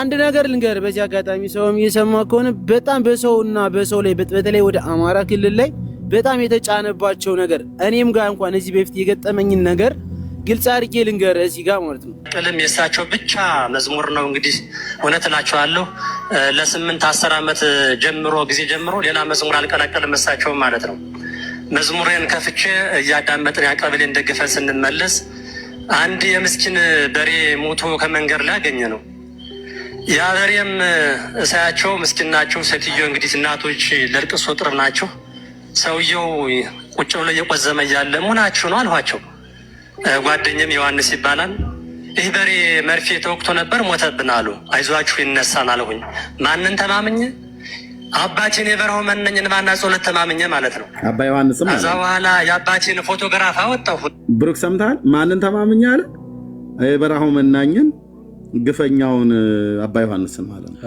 አንድ ነገር ልንገር በዚህ አጋጣሚ ሰውም እየሰማ ከሆነ በጣም በሰውና በሰው ላይ በተለይ ወደ አማራ ክልል ላይ በጣም የተጫነባቸው ነገር እኔም ጋር እንኳን እዚህ በፊት የገጠመኝን ነገር ግልጽ አድርጌ ልንገር እዚህ ጋር ማለት ነው። ቅልም የሳቸው ብቻ መዝሙር ነው እንግዲህ እውነት እላቸዋለሁ። ለ8-10 ዓመት ጊዜ ጀምሮ ሌላ መዝሙር አልቀላቀልም እሳቸው ማለት ነው። መዝሙሬን ከፍቼ እያዳመጥን ያቀብሌን ደግፈን ስንመለስ አንድ የምስኪን በሬ ሞቶ ከመንገድ ላይ አገኘ ነው። ያ በሬም እሳያቸው ምስኪን ናቸው። ሴትዮ እንግዲህ እናቶች ለልቅሶ ጥር ናቸው። ሰውየው ቁጭ ብሎ እየቆዘመ እያለ ሙናችሁ ነው አልኋቸው። ጓደኛም ዮሐንስ ይባላል። ይህ በሬ መርፌ ተወቅቶ ነበር ሞተብን አሉ። አይዟችሁ ይነሳን አልሁኝ። ማንን ተማምኜ? አባቴን የበረሃው መነኝን ማና ጸሎት ተማምኜ ማለት ነው። አባ ዮሐንስ ማለት ከዛ በኋላ የአባቴን ፎቶግራፍ አወጣሁ። ብሩክ ሰምተሃል? ማንን ተማምኜ አለ? የበረሃው መናኝን ግፈኛውን አባ ዮሐንስን ማለት ነው።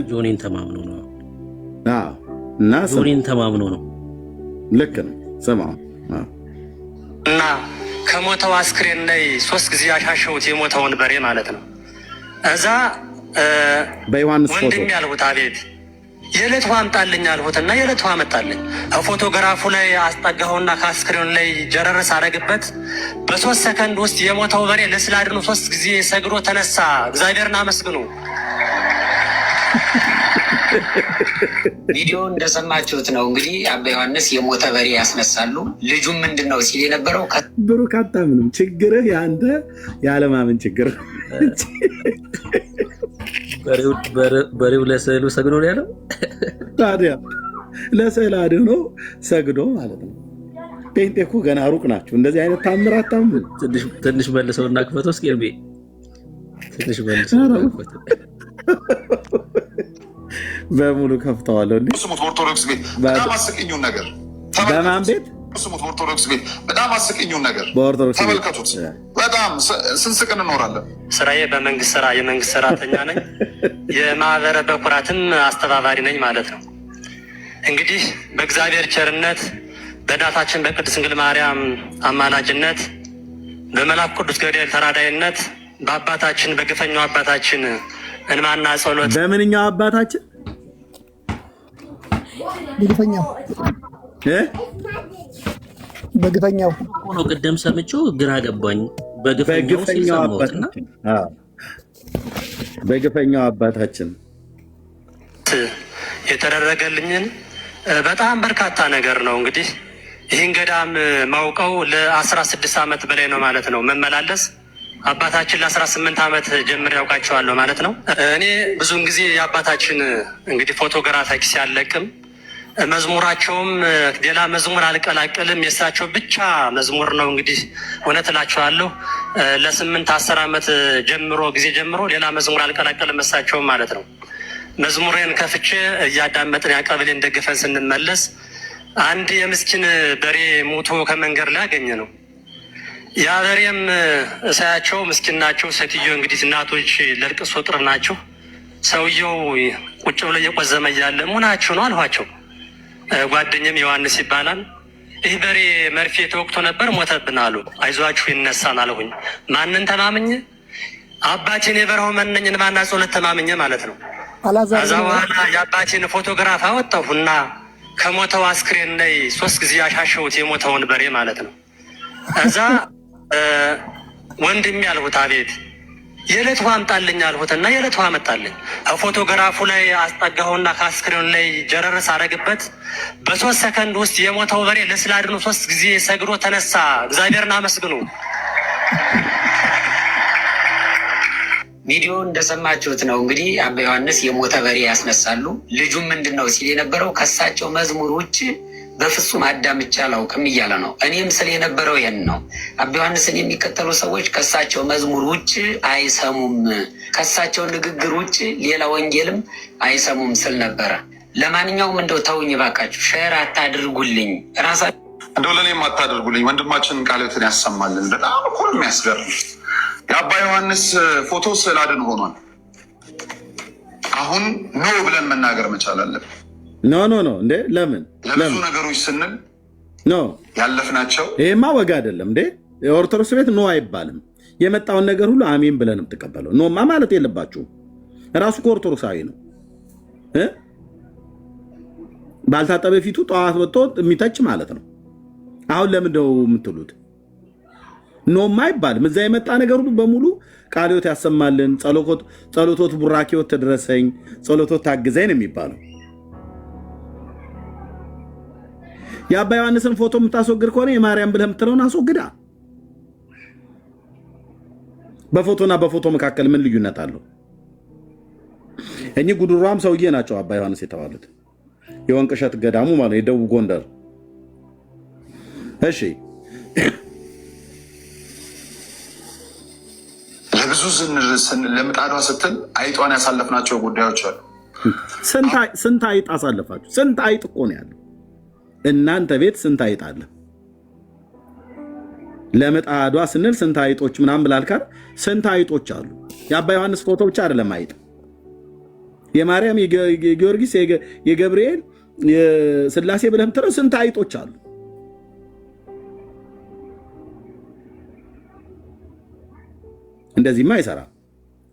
ጆኒን ተማምኖ ነው። አዎ እና ጆኒን ተማምኖ ነው። ልክ ነው። ሰማው እና ከሞተው አስክሬን ላይ 3 ጊዜ ያሻሸሁት የሞተውን በሬ ማለት ነው። እዛ በዮሐንስ ፎቶ ወንድም ያልሁት አቤት የዕለት ውሃ አምጣልኝ አልሁትና የዕለት ውሃ አመጣልኝ። ፎቶግራፉ ላይ አስጠጋሁና ከአስክሬኑ ላይ ጀረረስ አደረግበት። በ3 ሰከንድ ውስጥ የሞተው በሬ ለስላድኑ 3 ጊዜ ሰግዶ ተነሳ። እግዚአብሔርን አመስግኑ። ቪዲዮ እንደሰማችሁት ነው እንግዲህ አባ ዮሐንስ የሞተ በሬ ያስነሳሉ። ልጁም ምንድን ነው ሲል የነበረው ብሩክ አታምንም። ችግርህ የአንተ ያለማመን ችግር። በሬው ለስዕሉ ሰግዶ ነው ያለው። ታዲያ ለስዕል አድኖ ሰግዶ ማለት ነው። ጴንጤ እኮ ገና ሩቅ ናቸው። እንደዚህ አይነት ታምር አታምኑ። ትንሽ መልሰውና ክፈተው እስኪ ኤርቤ ትንሽ መልሰውና ክፈተው። በሙሉ ከፍተዋለሁ። እንዴ ስሙት። ኦርቶዶክስ ቤት በጣም አስቂኙን ነገር በማን ቤት ስሙት። ኦርቶዶክስ ቤት በጣም አስቂኙን ነገር በኦርቶዶክስ ተመልከቱት። በጣም ስንስቅ እንኖራለን። ስራዬ በመንግስት ስራ የመንግስት ሰራተኛ ነኝ። የማህበረ በኩራትም አስተባባሪ ነኝ ማለት ነው። እንግዲህ በእግዚአብሔር ቸርነት በእናታችን በቅድስት ድንግል ማርያም አማላጅነት በመልአኩ ቅዱስ ገብርኤል ተራዳይነት በአባታችን በግፈኛው አባታችን እንማና ጸሎት በምንኛው አባታችን በግፈኛው ነው። ቅድም ሰምቼው ግራ ገባኝ። በግፈኛው አባታችን የተደረገልኝን በጣም በርካታ ነገር ነው። እንግዲህ ይህን ገዳም ማውቀው ለ16 ዓመት በላይ ነው ማለት ነው መመላለስ። አባታችን ለ18 ዓመት ጀምር ያውቃቸዋለሁ ማለት ነው። እኔ ብዙውን ጊዜ የአባታችን እንግዲህ ፎቶግራፍ ሲያለቅም መዝሙራቸውም ሌላ መዝሙር አልቀላቅልም፣ የእሳቸው ብቻ መዝሙር ነው። እንግዲህ እውነት እላቸዋለሁ ለ8-10 ዓመት ጊዜ ጀምሮ ሌላ መዝሙር አልቀላቅልም እሳቸውም ማለት ነው። መዝሙሬን ከፍቼ እያዳመጥን ያቀብሌን ደግፈን ስንመለስ አንድ የምስኪን በሬ ሞቶ ከመንገድ ላይ አገኘ ነው። ያ በሬም እሳያቸው ምስኪን ናቸው። ሴትዮ እንግዲህ እናቶች ለልቅሶ ጥር ናቸው። ሰውየው ቁጭ ብሎ እየቆዘመ እያለ ሙናችሁ ነው አልኋቸው። ጓደኛም ዮሐንስ ይባላል። ይህ በሬ መርፌ ተወቅቶ ነበር ሞተብን አሉ። አይዟችሁ ይነሳን አልሁኝ። ማንን ተማምኜ? አባቴን የበረሃው መነኝን ማና ጸሎት ተማምኜ ማለት ነው። ከዛ በኋላ የአባቴን ፎቶግራፍ አወጣሁና ከሞተው አስክሬን ላይ 3 ጊዜ ያሻሸሁት የሞተውን በሬ ማለት ነው። እዛ ወንድም ያልሁት አቤት የዕለት ውሃ አምጣልኝ አልሁትና የዕለት ውሃ አመጣልኝ። ፎቶግራፉ ላይ አስጠጋሁና ከአስክሬኑ ላይ ጀረረስ አደረግበት። በ3 ሰከንድ ውስጥ የሞተው በሬ ለስላድኑ 3 ጊዜ ሰግዶ ተነሳ። እግዚአብሔርን አመስግኑ። ቪዲዮ እንደሰማችሁት ነው እንግዲህ አባ ዮሐንስ የሞተ በሬ ያስነሳሉ። ልጁም ምንድን ነው ሲል የነበረው ከሳቸው መዝሙር ውጭ በፍጹም አዳምጬ አላውቅም እያለ ነው። እኔም ስለ የነበረው ይሄን ነው። አባ ዮሐንስን የሚከተሉ ሰዎች ከሳቸው መዝሙር ውጭ አይሰሙም፣ ከሳቸው ንግግር ውጭ ሌላ ወንጌልም አይሰሙም ስል ነበረ። ለማንኛውም እንደው ተውኝ ባካችሁ፣ ሼር አታድርጉልኝ፣ ራሳችሁ እንደው ለእኔም አታድርጉልኝ። ወንድማችን ቃልትን ያሰማልን። በጣም ሁሉ የሚያስገርም የአባ ዮሐንስ ፎቶ ስዕል አድን ሆኗል። አሁን ኖ ብለን መናገር መቻል አለብን። ኖ እንዴ ለምን ለብዙ ነገሮች ስንል ኖ ያለፍናቸው። ይሄማ ወግ አይደለም እንዴ። የኦርቶዶክስ ቤት ኖ አይባልም። የመጣውን ነገር ሁሉ አሜን ብለን የምትቀበለው ኖማ ማለት የለባችሁም። ራሱ ኦርቶዶክሳዊ ነው። ባልታጠበ ፊቱ ጠዋት ወጥቶ የሚተች ማለት ነው። አሁን ለምንድነው የምትሉት? ኖማ አይባልም። እዛ የመጣ ነገር ሁሉ በሙሉ ቃለ ሕይወት ያሰማልን፣ ጸሎቶት ቡራኬዎት ትድረሰኝ፣ ጸሎቶት ታግዘኝ ነው የሚባለው። የአባ ዮሐንስን ፎቶ የምታስወግድ ከሆነ የማርያም ብለህ የምትለውን አስወግዳ። በፎቶና በፎቶ መካከል ምን ልዩነት አለው? እኚህ ጉድሯም ሰውዬ ናቸው አባ ዮሐንስ የተባሉት፣ የወንቅ እሸት ገዳሙ ማለት የደቡብ ጎንደር። እሺ ለብዙ ለምጣዷ ስትል አይጧን ያሳለፍናቸው ጉዳዮች አሉ። ስንት አይጥ አሳለፋችሁ? ስንት አይጥ እኮ ነው ያለው እናንተ ቤት። ስንት አይጥ አለ? ለምጣዷ ስንል ስንት አይጦች ምናምን ብላልካል። ስንት አይጦች አሉ? የአባ ዮሐንስ ፎቶ ብቻ አይደለም አይጥ፣ የማርያም፣ የጊዮርጊስ፣ የገብርኤል፣ የስላሴ ብለህ የምትለው ስንት አይጦች አሉ? እንደዚህማ አይሰራም።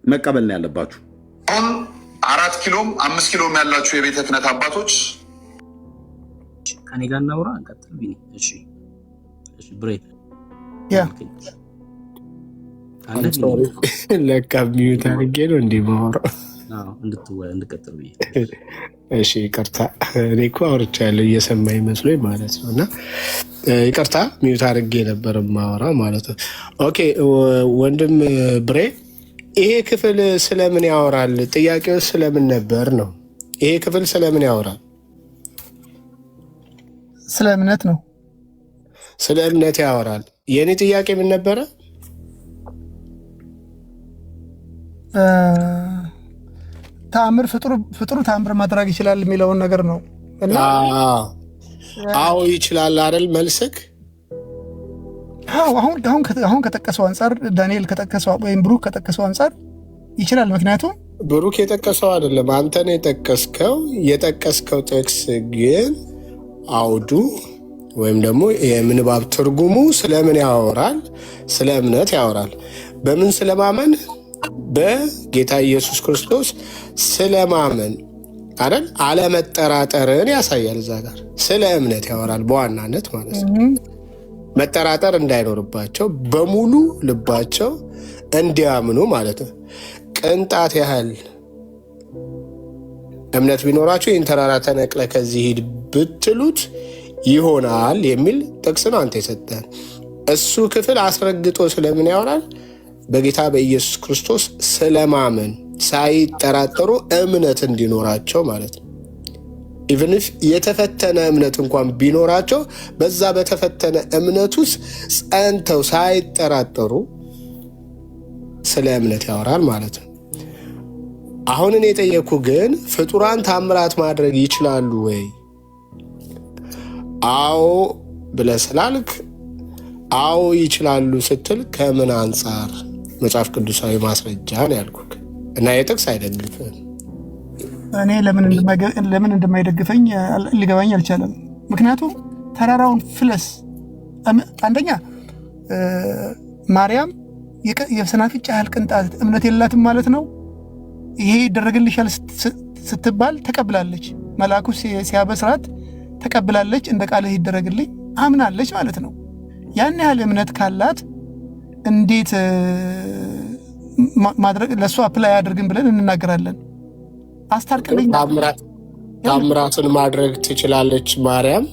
መቀበል ነው ያለባችሁ። አሁን 4 ኪሎም 5 ኪሎም ያላችሁ የቤተ ክህነት አባቶች ከኔ ጋር እናውራ እንቀጥል። ቢኒ እሺ ብሬ ለካ ሚዩት አድርጌ ነው እንዲህ ማወራው። እንድቀጥል ብዬ እሺ ይቅርታ። እኔ እኮ አውርቻለሁ እየሰማኝ መስሎኝ ማለት ነው። እና ይቅርታ ሚዩት አድርጌ ነበር ማወራ ማለት ነው። ኦኬ ወንድም ብሬ ይሄ ክፍል ስለምን ያወራል? ጥያቄው ስለምን ነበር ነው? ይሄ ክፍል ስለምን ያወራል? ስለ እምነት ነው። ስለ እምነት ያወራል። የኔ ጥያቄ ምን ነበረ? ተአምር ፍጡሩ ተአምር ማድረግ ይችላል የሚለውን ነገር ነው። እና አዎ ይችላል አይደል? መልስክ አሁን ከጠቀሰው አንጻር ዳንኤል ከጠቀሰው ወይም ብሩክ ከጠቀሰው አንጻር ይችላል። ምክንያቱም ብሩክ የጠቀሰው አይደለም አንተ ነው የጠቀስከው ጥቅስ ግን አውዱ ወይም ደግሞ የምንባብ ትርጉሙ ስለምን ያወራል? ስለ እምነት ያወራል። በምን ስለማመን? በጌታ ኢየሱስ ክርስቶስ ስለማመን አይደል? አለመጠራጠርን ያሳያል። እዛ ጋር ስለ እምነት ያወራል በዋናነት ማለት ነው። መጠራጠር እንዳይኖርባቸው በሙሉ ልባቸው እንዲያምኑ ማለት ነው። ቅንጣት ያህል እምነት ቢኖራቸው ይህን ተራራ ተነቅለ ከዚህ ሂድ ብትሉት ይሆናል የሚል ጥቅስ ነው አንተ የሰጠን። እሱ ክፍል አስረግጦ ስለምን ያወራል? በጌታ በኢየሱስ ክርስቶስ ስለማመን ሳይጠራጠሩ እምነት እንዲኖራቸው ማለት ነው። ኢቭን ኢፍ የተፈተነ እምነት እንኳን ቢኖራቸው በዛ በተፈተነ እምነት ውስጥ ጸንተው ሳይጠራጠሩ ስለ እምነት ያወራል ማለት ነው። አሁን እኔ የጠየኩ ግን ፍጡራን ታምራት ማድረግ ይችላሉ ወይ? አዎ ብለህ ስላልክ አዎ ይችላሉ ስትል ከምን አንጻር? መጽሐፍ ቅዱሳዊ ማስረጃ ነው ያልኩህ እና የጥቅስ አይደግፍም። እኔ ለምን እንደማይደግፈኝ ሊገባኝ አልቻለም። ምክንያቱም ተራራውን ፍለስ አንደኛ ማርያም የሰናፍጭ ያህል ቅንጣት እምነት የላትም ማለት ነው። ይሄ ይደረግልሻል ስትባል ተቀብላለች። መልአኩ ሲያበስራት ተቀብላለች። እንደ ቃልህ ይደረግልኝ አምናለች ማለት ነው። ያን ያህል እምነት ካላት እንዴት ማድረግ ለእሱ አፕላይ አድርግን ብለን እንናገራለን? አስታርቅልኝ። ታምራትን ማድረግ ትችላለች ማርያም።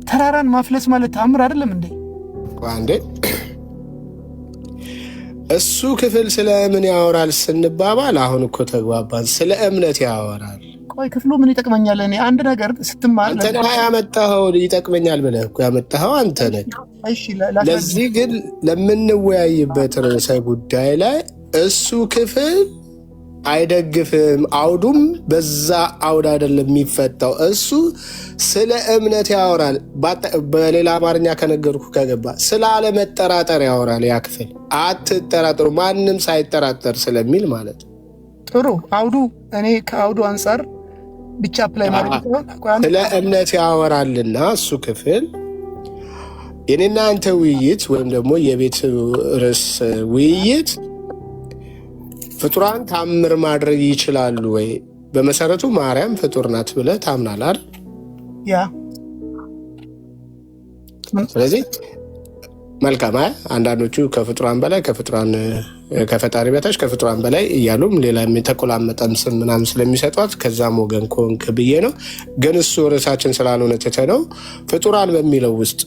ተራራን ማፍለስ ማለት ታምር አይደለም እንዴ? አንዴ እሱ ክፍል ስለ ምን ያወራል ስንባባል አሁን እኮ ተግባባን። ስለ እምነት ያወራል። ቆይ ክፍሉ ምን ይጠቅመኛል? እኔ አንድ ነገር ስትማር አንተ ነህ ያመጣኸው። ይጠቅመኛል ብለህ እኮ ያመጣኸው አንተ ነህ። ለዚህ ግን ለምንወያይበት ርዕሰ ጉዳይ ላይ እሱ ክፍል አይደግፍም። አውዱም በዛ አውድ አይደለም የሚፈታው። እሱ ስለ እምነት ያወራል። በሌላ አማርኛ ከነገርኩ ከገባ ስለ አለመጠራጠር ያወራል። ያ ክፍል አትጠራጠሩ፣ ማንም ሳይጠራጠር ስለሚል ማለት ነው። ጥሩ አውዱ እኔ ከአውዱ አንጻር ብቻ ፕላይ ማለት ነው። ስለ እምነት ያወራልና እሱ ክፍል የኔና አንተ ውይይት ወይም ደግሞ የቤት ርዕስ ውይይት ፍጡራን ተአምር ማድረግ ይችላሉ ወይ? በመሰረቱ ማርያም ፍጡር ናት ብለህ ታምናለህ አይደል? ያ ስለዚህ መልካም። አንዳንዶቹ ከፍጡራን በላይ ከፈጣሪ በታች ከፍጡራን በላይ እያሉም ሌላ የተቆላመጠም ስም ምናምን ስለሚሰጧት ከዛም ወገን ከሆንክ ብዬ ነው። ግን እሱ ርዕሳችን ስላልሆነ ትተነው ፍጡራን በሚለው ውስጥ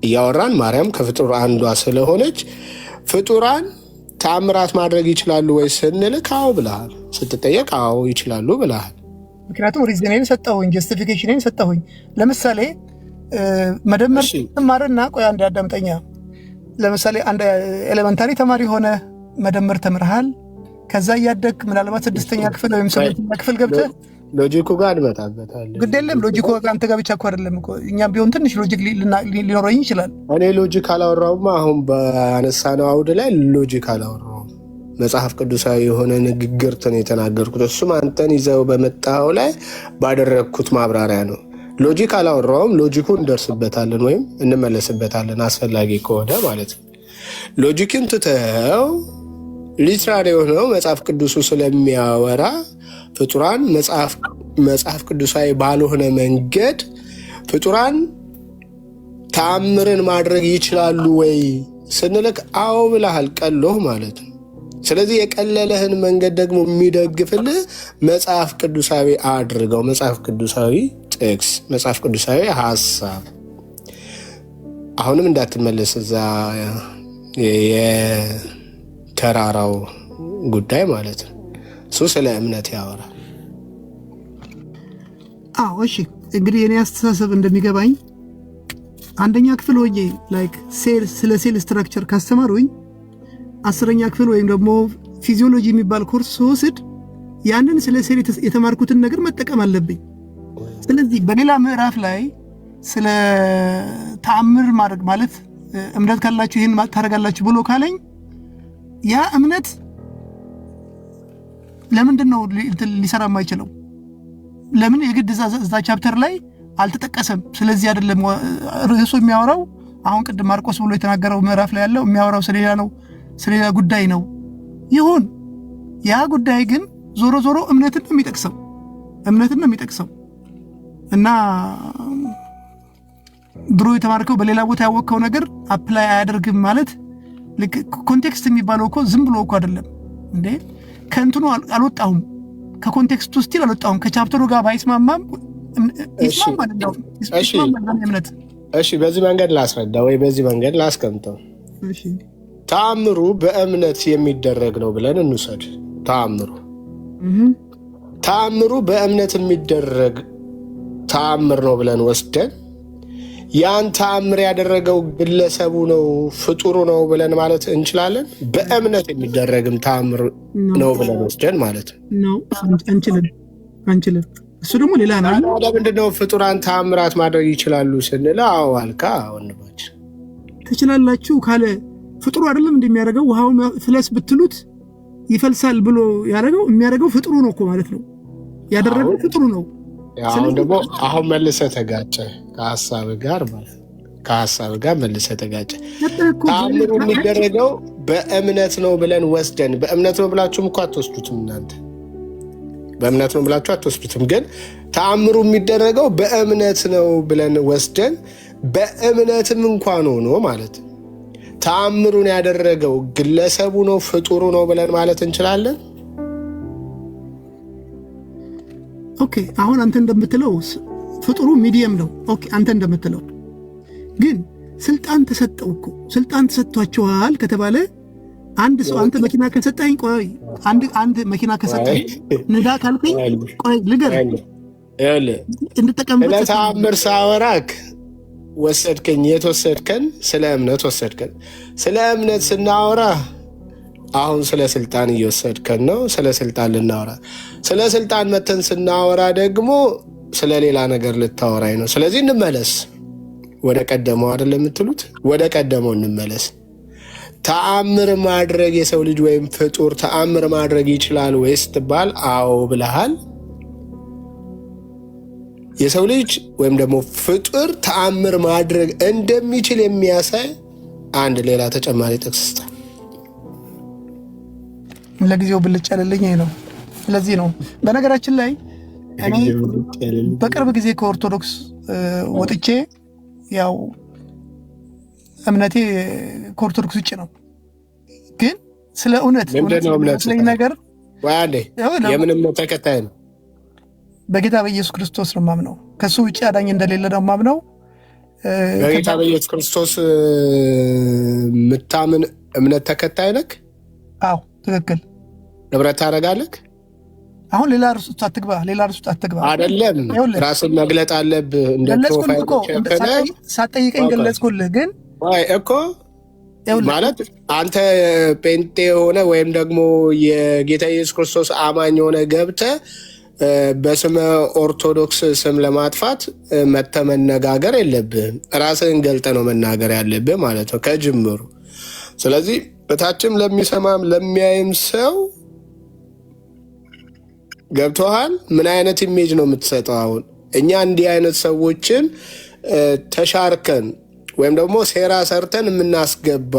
እያወራን ማርያም ከፍጡር አንዷ ስለሆነች ፍጡራን ተአምራት ማድረግ ይችላሉ ወይ ስንልክ አዎ ብለሃል። ስትጠየቅ አዎ ይችላሉ ብለሃል። ምክንያቱም ሪዝኔን ሰጠሁኝ፣ ጀስቲፊኬሽንን ሰጠሁኝ። ለምሳሌ መደመር ማርና ቆይ አንድ አዳምጠኛ። ለምሳሌ አንድ ኤሌመንታሪ ተማሪ ሆነ መደመር ተምርሃል። ከዛ እያደግ ምናልባት 6ኛ ክፍል ወይም 7ኛ ክፍል ገብተህ ሎጂኩ ጋር እንመጣበታለን። ግድ የለም ሎጂኩ አንተ ጋር ብቻ እኮ አይደለም እኮ እኛም ቢሆን ትንሽ ሎጂክ ሊኖረኝ ይችላል። እኔ ሎጂክ አላወራውም። አሁን በአነሳነው አውድ ላይ ሎጂክ አላወራውም። መጽሐፍ ቅዱሳዊ የሆነ ንግግርትን የተናገርኩት እሱም አንተን ይዘው በመጣው ላይ ባደረግኩት ማብራሪያ ነው። ሎጂክ አላወራውም። ሎጂኩ እንደርስበታለን ወይም እንመለስበታለን አስፈላጊ ከሆነ ማለት ነው። ሎጂክን ትተው ሊትራሪ የሆነው መጽሐፍ ቅዱሱ ስለሚያወራ ፍጡራን መጽሐፍ ቅዱሳዊ ባልሆነ መንገድ ፍጡራን ተአምርን ማድረግ ይችላሉ ወይ ስንልክ አዎ ብለሃል። ቀሎህ ማለት ነው። ስለዚህ የቀለለህን መንገድ ደግሞ የሚደግፍልህ መጽሐፍ ቅዱሳዊ አድርገው። መጽሐፍ ቅዱሳዊ ጥቅስ፣ መጽሐፍ ቅዱሳዊ ሀሳብ። አሁንም እንዳትመለስ እዛ የተራራው ጉዳይ ማለት ነው። እሱ ስለ እምነት ያወራል። አዎ እሺ። እንግዲህ የኔ አስተሳሰብ እንደሚገባኝ 1ኛ ክፍል ሆኜ ላይክ ስለ ሴል ስትራክቸር ካስተማሩኝ 10ኛ ክፍል ወይም ደግሞ ፊዚዮሎጂ የሚባል ኮርስ ስወስድ ያንን ስለ ሴል የተማርኩትን ነገር መጠቀም አለብኝ። ስለዚህ በሌላ ምዕራፍ ላይ ስለ ተአምር ማድረግ ማለት እምነት ካላችሁ ይህን ታደርጋላችሁ ብሎ ካለኝ ያ እምነት ለምንድን ነው ሊሰራ የማይችለው? ለምን የግድ እዛ ቻፕተር ላይ አልተጠቀሰም? ስለዚህ አይደለም ርዕሱ የሚያወራው አሁን ቅድም ማርቆስ ብሎ የተናገረው ምዕራፍ ላይ ያለው የሚያወራው ስለሌላ ነው፣ ስለሌላ ጉዳይ ነው። ይሁን ያ ጉዳይ ግን ዞሮ ዞሮ እምነትን ነው የሚጠቅሰው እና ድሮ የተማርከው በሌላ ቦታ ያወቅከው ነገር አፕላይ አያደርግም ማለት ኮንቴክስት የሚባለው እኮ ዝም ብሎ እኮ አይደለም እንዴ። ከእንትኑ አልወጣሁም፣ ከኮንቴክስቱ ስቲል አልወጣሁም። ከቻፕተሩ ጋር ባይስማማም ይስማማል እምነት። እሺ በዚህ መንገድ ላስረዳ ወይ በዚህ መንገድ ላስቀምጠው። ተአምሩ በእምነት የሚደረግ ነው ብለን እንውሰድ። ተአምሩ በእምነት የሚደረግ ተአምር ነው ብለን ወስደን ያን ተአምር ያደረገው ግለሰቡ ነው ፍጡሩ ነው ብለን ማለት እንችላለን? በእምነት የሚደረግም ተአምር ነው ብለን ወስደን ማለት ነው? አንችልም። እሱ ደግሞ ሌላ ነው። ለምንድን ነው ፍጡራን ተአምራት ማድረግ ይችላሉ ስንል አዎ አልካ ወንድማችን። ትችላላችሁ ካለ ፍጡሩ አይደለም እንደሚያደርገው ውሃው ፍለስ ብትሉት ይፈልሳል ብሎ ያደረገው የሚያደርገው ፍጡሩ ነው እኮ ማለት ነው። ያደረገው ፍጡሩ ነው። አሁን ደግሞ አሁን መልሰህ ተጋጨ ከሀሳብ ጋር መልሰህ ተጋጨ። ተአምሩ የሚደረገው በእምነት ነው ብለን ወስደን በእምነት ነው ብላችሁም እኮ አትወስዱትም እናንተ በእምነት ነው ብላችሁ አትወስዱትም። ግን ተአምሩ የሚደረገው በእምነት ነው ብለን ወስደን በእምነትም እንኳን ሆኖ ማለት ተአምሩን ያደረገው ግለሰቡ ነው ፍጡሩ ነው ብለን ማለት እንችላለን? ኦኬ አሁን አንተ እንደምትለው ፍጡሩ ሚዲየም ነው። ኦኬ አንተ እንደምትለው ግን ስልጣን ተሰጥቷቸዋል ከተባለ አንድ ሰው አንተ መኪና ከሰጠኝ ቆይ አንድ መኪና ከሰጠኝ ንዳ ካልከኝ ቆይ ልገር እንድጠቀምበት ለተአምር ሳወራክ ወሰድከኝ። የተወሰድከን ስለ እምነት ወሰድከን። ስለ እምነት ስናወራ አሁን ስለ ስልጣን እየወሰድከን ነው። ስለ ስልጣን ልናወራ ስለ ስልጣን መተን ስናወራ ደግሞ ስለ ሌላ ነገር ልታወራኝ ነው። ስለዚህ እንመለስ ወደ ቀደመው አይደለም የምትሉት? ወደ ቀደመው እንመለስ። ተአምር ማድረግ የሰው ልጅ ወይም ፍጡር ተአምር ማድረግ ይችላል ወይስ ትባል አዎ ብለሃል። የሰው ልጅ ወይም ደግሞ ፍጡር ተአምር ማድረግ እንደሚችል የሚያሳይ አንድ ሌላ ተጨማሪ ጥቅስ ስጣ። ለጊዜው ብልጭ ያለልኝ ይሄ ነው። ስለዚህ ነው በነገራችን ላይ እኔ በቅርብ ጊዜ ከኦርቶዶክስ ወጥቼ ያው እምነቴ ከኦርቶዶክስ ውጭ ነው። ግን ስለ እውነት ስለኝ ነገር የምን እምነት ተከታይ ነው? በጌታ በኢየሱስ ክርስቶስ ነው የማምነው። ከሱ ውጭ አዳኝ እንደሌለ ነው የማምነው። በጌታ በኢየሱስ ክርስቶስ የምታምን እምነት ተከታይ ነህ? አዎ ትክክል። ህብረት ታደርጋለህ? አሁን ሌላ ርዕስ ውስጥ አትግባ። አይደለም ራስን መግለጥ አለብህ። እንደ ፕሮፋይል ሳትጠይቀኝ ገለጽኩልህ። ግን እኮ ማለት አንተ ጴንጤ የሆነ ወይም ደግሞ የጌታ ኢየሱስ ክርስቶስ አማኝ የሆነ ገብተህ በስመ ኦርቶዶክስ ስም ለማጥፋት መተህ መነጋገር የለብህም። ራስህን ገልጠህ ነው መናገር ያለብህ ማለት ነው ከጅምሩ። ስለዚህ በታችም ለሚሰማም ለሚያይም ሰው ገብቶሃል? ምን አይነት ኢሜጅ ነው የምትሰጠው? አሁን እኛ እንዲህ አይነት ሰዎችን ተሻርከን ወይም ደግሞ ሴራ ሰርተን የምናስገባ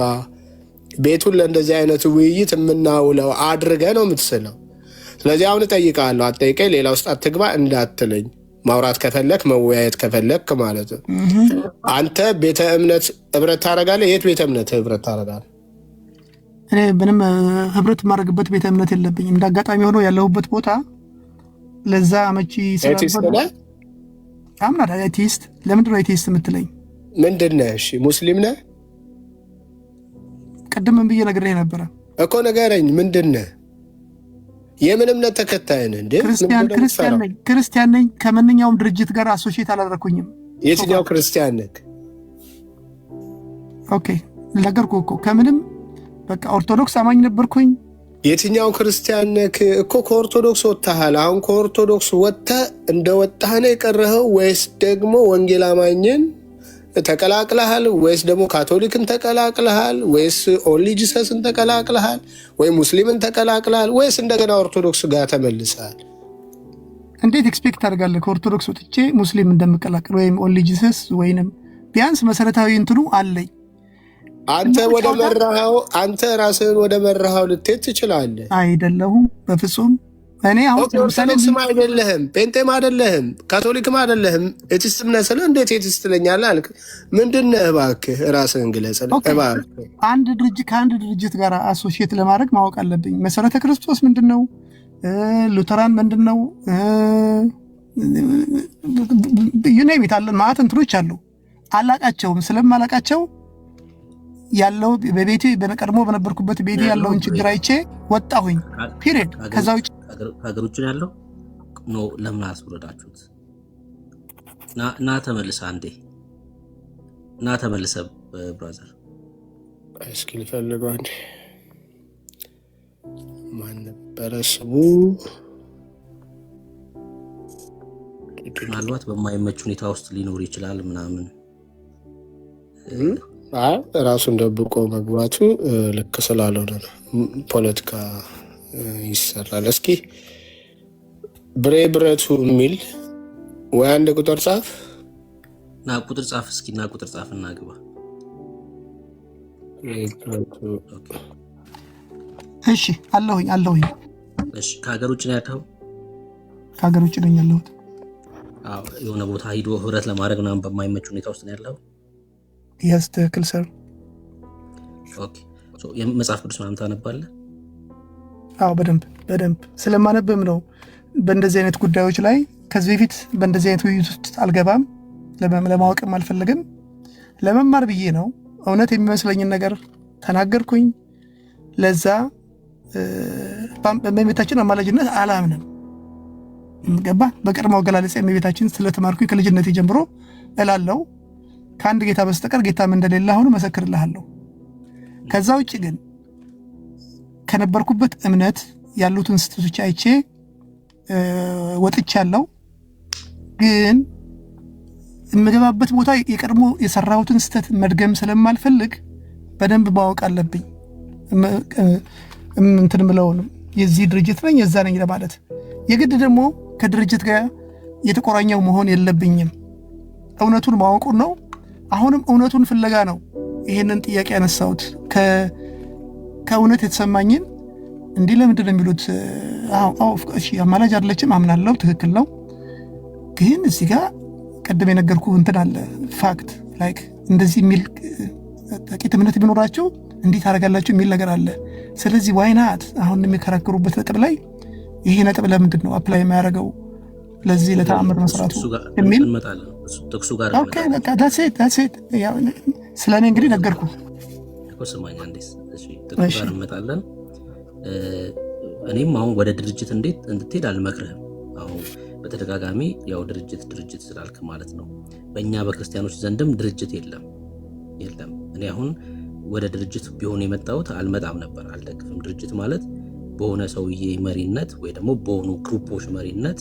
ቤቱን ለእንደዚህ አይነት ውይይት የምናውለው አድርገ ነው የምትስለው። ስለዚህ አሁን እጠይቃለሁ፣ አትጠይቀኝ፣ ሌላ ውስጥ አትግባ እንዳትለኝ። ማውራት ከፈለክ መወያየት ከፈለክ ማለት ነው። አንተ ቤተ እምነት ህብረት ታደርጋለህ? የት ቤተ እምነት ህብረት ታደርጋለህ? እኔ ምንም ህብረት የማደርግበት ቤተ እምነት የለብኝም። እንደ አጋጣሚ ሆኖ ያለሁበት ቦታ ለዛ አመቺ ስላልሆነ አምና አቴይስት። ለምንድን ነው አቴይስት የምትለኝ? ምንድን ነህ? እሺ ሙስሊም ነህ? ቅድም ምን ብዬ ነግሬህ ነበረ እኮ። ንገረኝ፣ ምንድን ነህ? የምን እምነት ተከታይ ነህ? እንዴ ክርስቲያን ነኝ። ከማንኛውም ድርጅት ጋር አሶሺየት አላደረኩኝም። የትኛው ክርስቲያን ነህ? ኦኬ ነገርኩህ እኮ ከምንም በቃ ኦርቶዶክስ አማኝ ነበርኩኝ። የትኛው ክርስቲያን ነህ እኮ? ከኦርቶዶክስ ወጥተሃል። አሁን ከኦርቶዶክስ ወጥተህ እንደወጣህ ነው የቀረኸው ወይስ ደግሞ ወንጌል አማኝን ተቀላቅለሃል ወይስ ደግሞ ካቶሊክን ተቀላቅለሃል ወይስ ኦንሊ ጂሰስን ተቀላቅለሃል ወይ ሙስሊምን ተቀላቅለሃል ወይስ እንደገና ኦርቶዶክስ ጋር ተመልሰሃል? እንዴት ኤክስፔክት አድርጋለህ ከኦርቶዶክስ ወጥቼ ሙስሊም እንደምቀላቅል ወይም ኦንሊ ጂሰስ ወይንም ቢያንስ መሰረታዊ እንትኑ አለኝ። አንተ ራስህን ወደ መራሃው ልትሄድ ትችላለህ። አይደለሁም በፍጹም። እኔ አሁን ኦርቶዶክስም አይደለህም፣ ጴንጤም አይደለህም፣ ካቶሊክም አይደለህም። ኤቲስትም ነህ ስለ እንዴት ኤቲስት ትለኛለህ አልክ? ምንድን ነህ? እባክህ ራስህን ግለጽ። አንድ ድርጅት ከአንድ ድርጅት ጋር አሶሺየት ለማድረግ ማወቅ አለብኝ። መሰረተ ክርስቶስ ምንድን ነው? ሉተራን ምንድን ነው? ዩናይት አለን ማለት እንትኖች አሉ። አላቃቸውም። ስለማላቃቸው ያለው በቤቴ በቀድሞ በነበርኩበት ቤቴ ያለውን ችግር አይቼ ወጣሁኝ። ፒሪየድ። ከዛ ውጭ ሀገር ውጭ ያለው ነው። ለምን አስወረዳችሁት? ና ተመልሰ አንዴ ና ተመልሰ ብራዘር። እስኪ ልፈልገው አንዴ። ማን ነበረ ስሙ? ምናልባት በማይመች ሁኔታ ውስጥ ሊኖር ይችላል ምናምን። ራሱን ደብቆ መግባቱ ልክ ስላልሆነ ነው። ፖለቲካ ይሰራል። እስኪ ብሬ ብረቱ የሚል ወይ አንድ ቁጥር ጻፍ። ና ቁጥር ጻፍ እስኪ ና ቁጥር ጻፍ እና ግባ። እሺ አለሁኝ። እሺ ከሀገር ውጭ ነው ያለው? ከሀገር ውጭ ነኝ ያለሁት። አዎ የሆነ ቦታ ሂዶ ህብረት ለማድረግ ምናምን በማይመች ሁኔታ ውስጥ ነው ያለው? ያስ ትክክል ሰር። ኦኬ መጽሐፍ ቅዱስ ምናምን ታነባለህ? አዎ በደንብ ስለማነብም ነው በእንደዚህ አይነት ጉዳዮች ላይ ከዚህ በፊት በእንደዚህ አይነት ውይይት ውስጥ አልገባም። ለማወቅም አልፈለግም። ለመማር ብዬ ነው። እውነት የሚመስለኝን ነገር ተናገርኩኝ። ለዛ በእመቤታችን አማላጅነት አላምንም። ገባ? በቀድሞ አገላለጽ እመቤታችን ስለተማርኩኝ ከልጅነቴ ጀምሮ እላለሁ ከአንድ ጌታ በስተቀር ጌታም እንደሌለ አሁን መሰክርልሃለሁ። ከዛ ውጭ ግን ከነበርኩበት እምነት ያሉትን ስህተቶች አይቼ ወጥቻለሁ። ግን የምገባበት ቦታ የቀድሞ የሰራሁትን ስህተት መድገም ስለማልፈልግ በደንብ ማወቅ አለብኝ። እንትን ምለው የዚህ ድርጅት ነኝ የዛ ነኝ ለማለት የግድ ደግሞ ከድርጅት ጋር የተቆራኘው መሆን የለብኝም። እውነቱን ማወቁን ነው። አሁንም እውነቱን ፍለጋ ነው ይህንን ጥያቄ ያነሳሁት። ከእውነት የተሰማኝን እንዲህ ለምንድን ነው የሚሉት? እሺ አማላጅ አይደለችም አምናለሁ፣ ትክክል ነው። ግን እዚህ ጋር ቀደም የነገርኩ እንትን አለ ፋክት ላይክ እንደዚህ የሚል ጥቂት እምነት ቢኖራቸው እንዴት አደርጋላችሁ የሚል ነገር አለ። ስለዚህ ዋይናት አሁን የሚከራከሩበት ነጥብ ላይ ይሄ ነጥብ ለምንድን ነው አፕላይ የማያደርገው ለዚህ ለተአምር መስራቱ የሚል ጥቅሱ ጋር ኦኬ በቃ ዳሴት ስለ እኔ እንግዲህ ነገርኩ እኮ ስማኝ አንዴ ጥቅሱ ጋር እንመጣለን። እኔም አሁን ወደ ድርጅት እንድትሄድ አልመክርህም። አሁን በተደጋጋሚ ያው ድርጅት ስላልክ ማለት ነው። በእኛ በክርስቲያኖች ዘንድም ድርጅት የለም። እኔ አሁን ወደ ድርጅት ቢሆን የመጣሁት አልመጣም ነበር፣ አልደግፍም። ድርጅት ማለት በሆነ ሰውዬ መሪነት ወይ ደግሞ በሆኑ ግሩፖች መሪነት